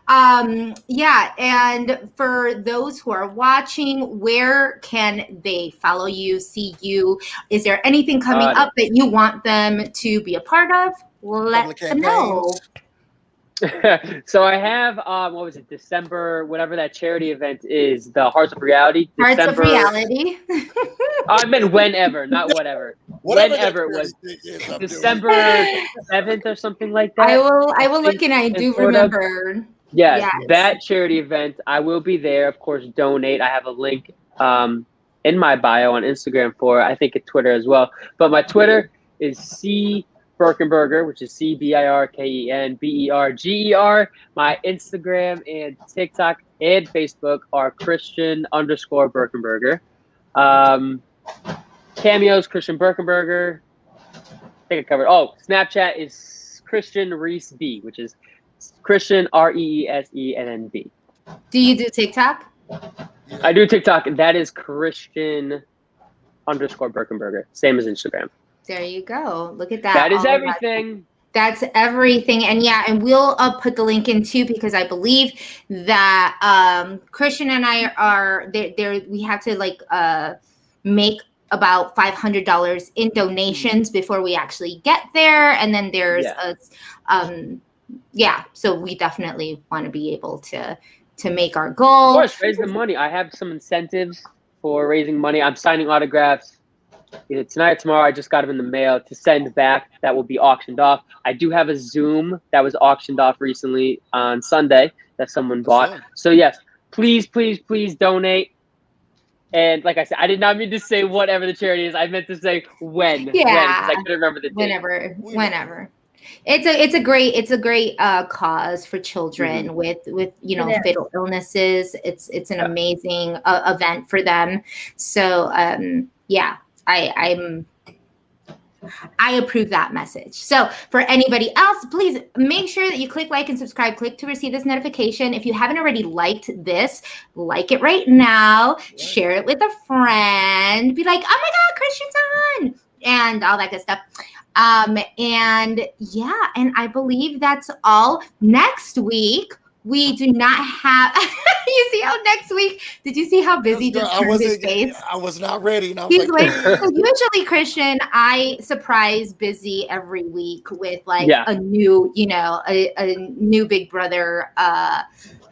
And for those who are watching, where can they follow you, see you? Is there anything coming up that you want them to be a part of? Let them know. So I have what was it, December, whatever that charity event is, the Hearts of Reality. Hearts of Reality. I meant whenever, not whatever. Whenever it was, December 7th or something like that. I will look and I do remember. Yes, that charity event. I will be there. Of course, donate. I have a link in my bio on Instagram for, I think, at Twitter as well. But my Twitter is Birkenberger, which is CBIRKENBERGER. My Instagram and TikTok and Facebook are Christian_Birkenberger. Cameos, Christian Birkenberger. I think I covered. Oh, Snapchat is Christian Reese B, which is Christian REESENNB. Do you do TikTok? I do TikTok. That is Christian _ Birkenberger. Same as Instagram. There you go. Look at that. That is everything. That's everything. And yeah, and we'll put the link in too, because I believe that Christian and I are there. We have to like make about $500 in donations before we actually get there. And then there's so we definitely want to be able to make our goal. Of course, raise the money. I have some incentives for raising money. I'm signing autographs either tonight or tomorrow. I just got them in the mail to send back. That will be auctioned off. I do have a Zoom that was auctioned off recently on Sunday that someone bought. So yes, please, please, please donate. And like I said, I did not mean to say whatever the charity is. I meant to say when. Yeah. Because I couldn't remember the date. Whenever. It's a great cause for children with fatal illnesses. It's an amazing event for them. So I approve that message. So for anybody else, please make sure that you click like and subscribe. Click to receive this notification. If you haven't already liked this, like it right now. Share it with a friend. Be like, oh my God, Christian's on, and all that good stuff. And I believe that's all. Next week, we do not have. You see how next week? Did you see how busy just turned his face? I was not ready. And He's like, so usually, Christian, I surprise Busy every week with like a new, a new Big Brother, a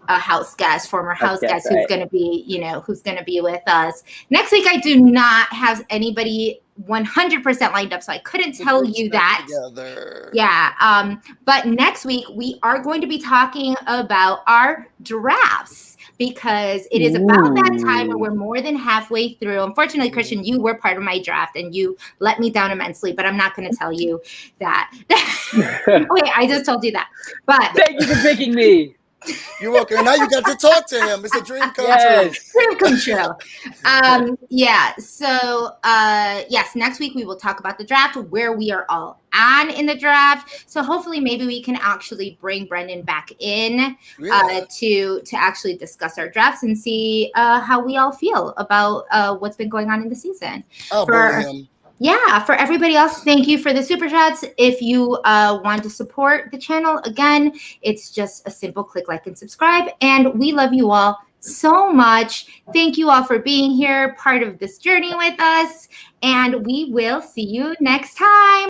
house guest, former house guest, who's going to be with us next week. I do not have anybody 100% lined up, so I couldn't tell you that. Together. Yeah. But next week we are going to be talking about our drafts, because it is about that time where we're more than halfway through. Unfortunately, Christian, you were part of my draft and you let me down immensely, but I'm not going to tell you that. Wait, I just told you that. But thank you for picking me. You're welcome. And now you got to talk to him. It's a dream come true. Dream come true. So yes, next week we will talk about the draft, where we are all on in the draft. So hopefully maybe we can actually bring Brendan back in to actually discuss our drafts and see how we all feel about what's been going on in the season. For everybody else, thank you for the super chats. If you want to support the channel, again, it's just a simple click like and subscribe. And we love you all so much. Thank you all for being here, part of this journey with us. And we will see you next time.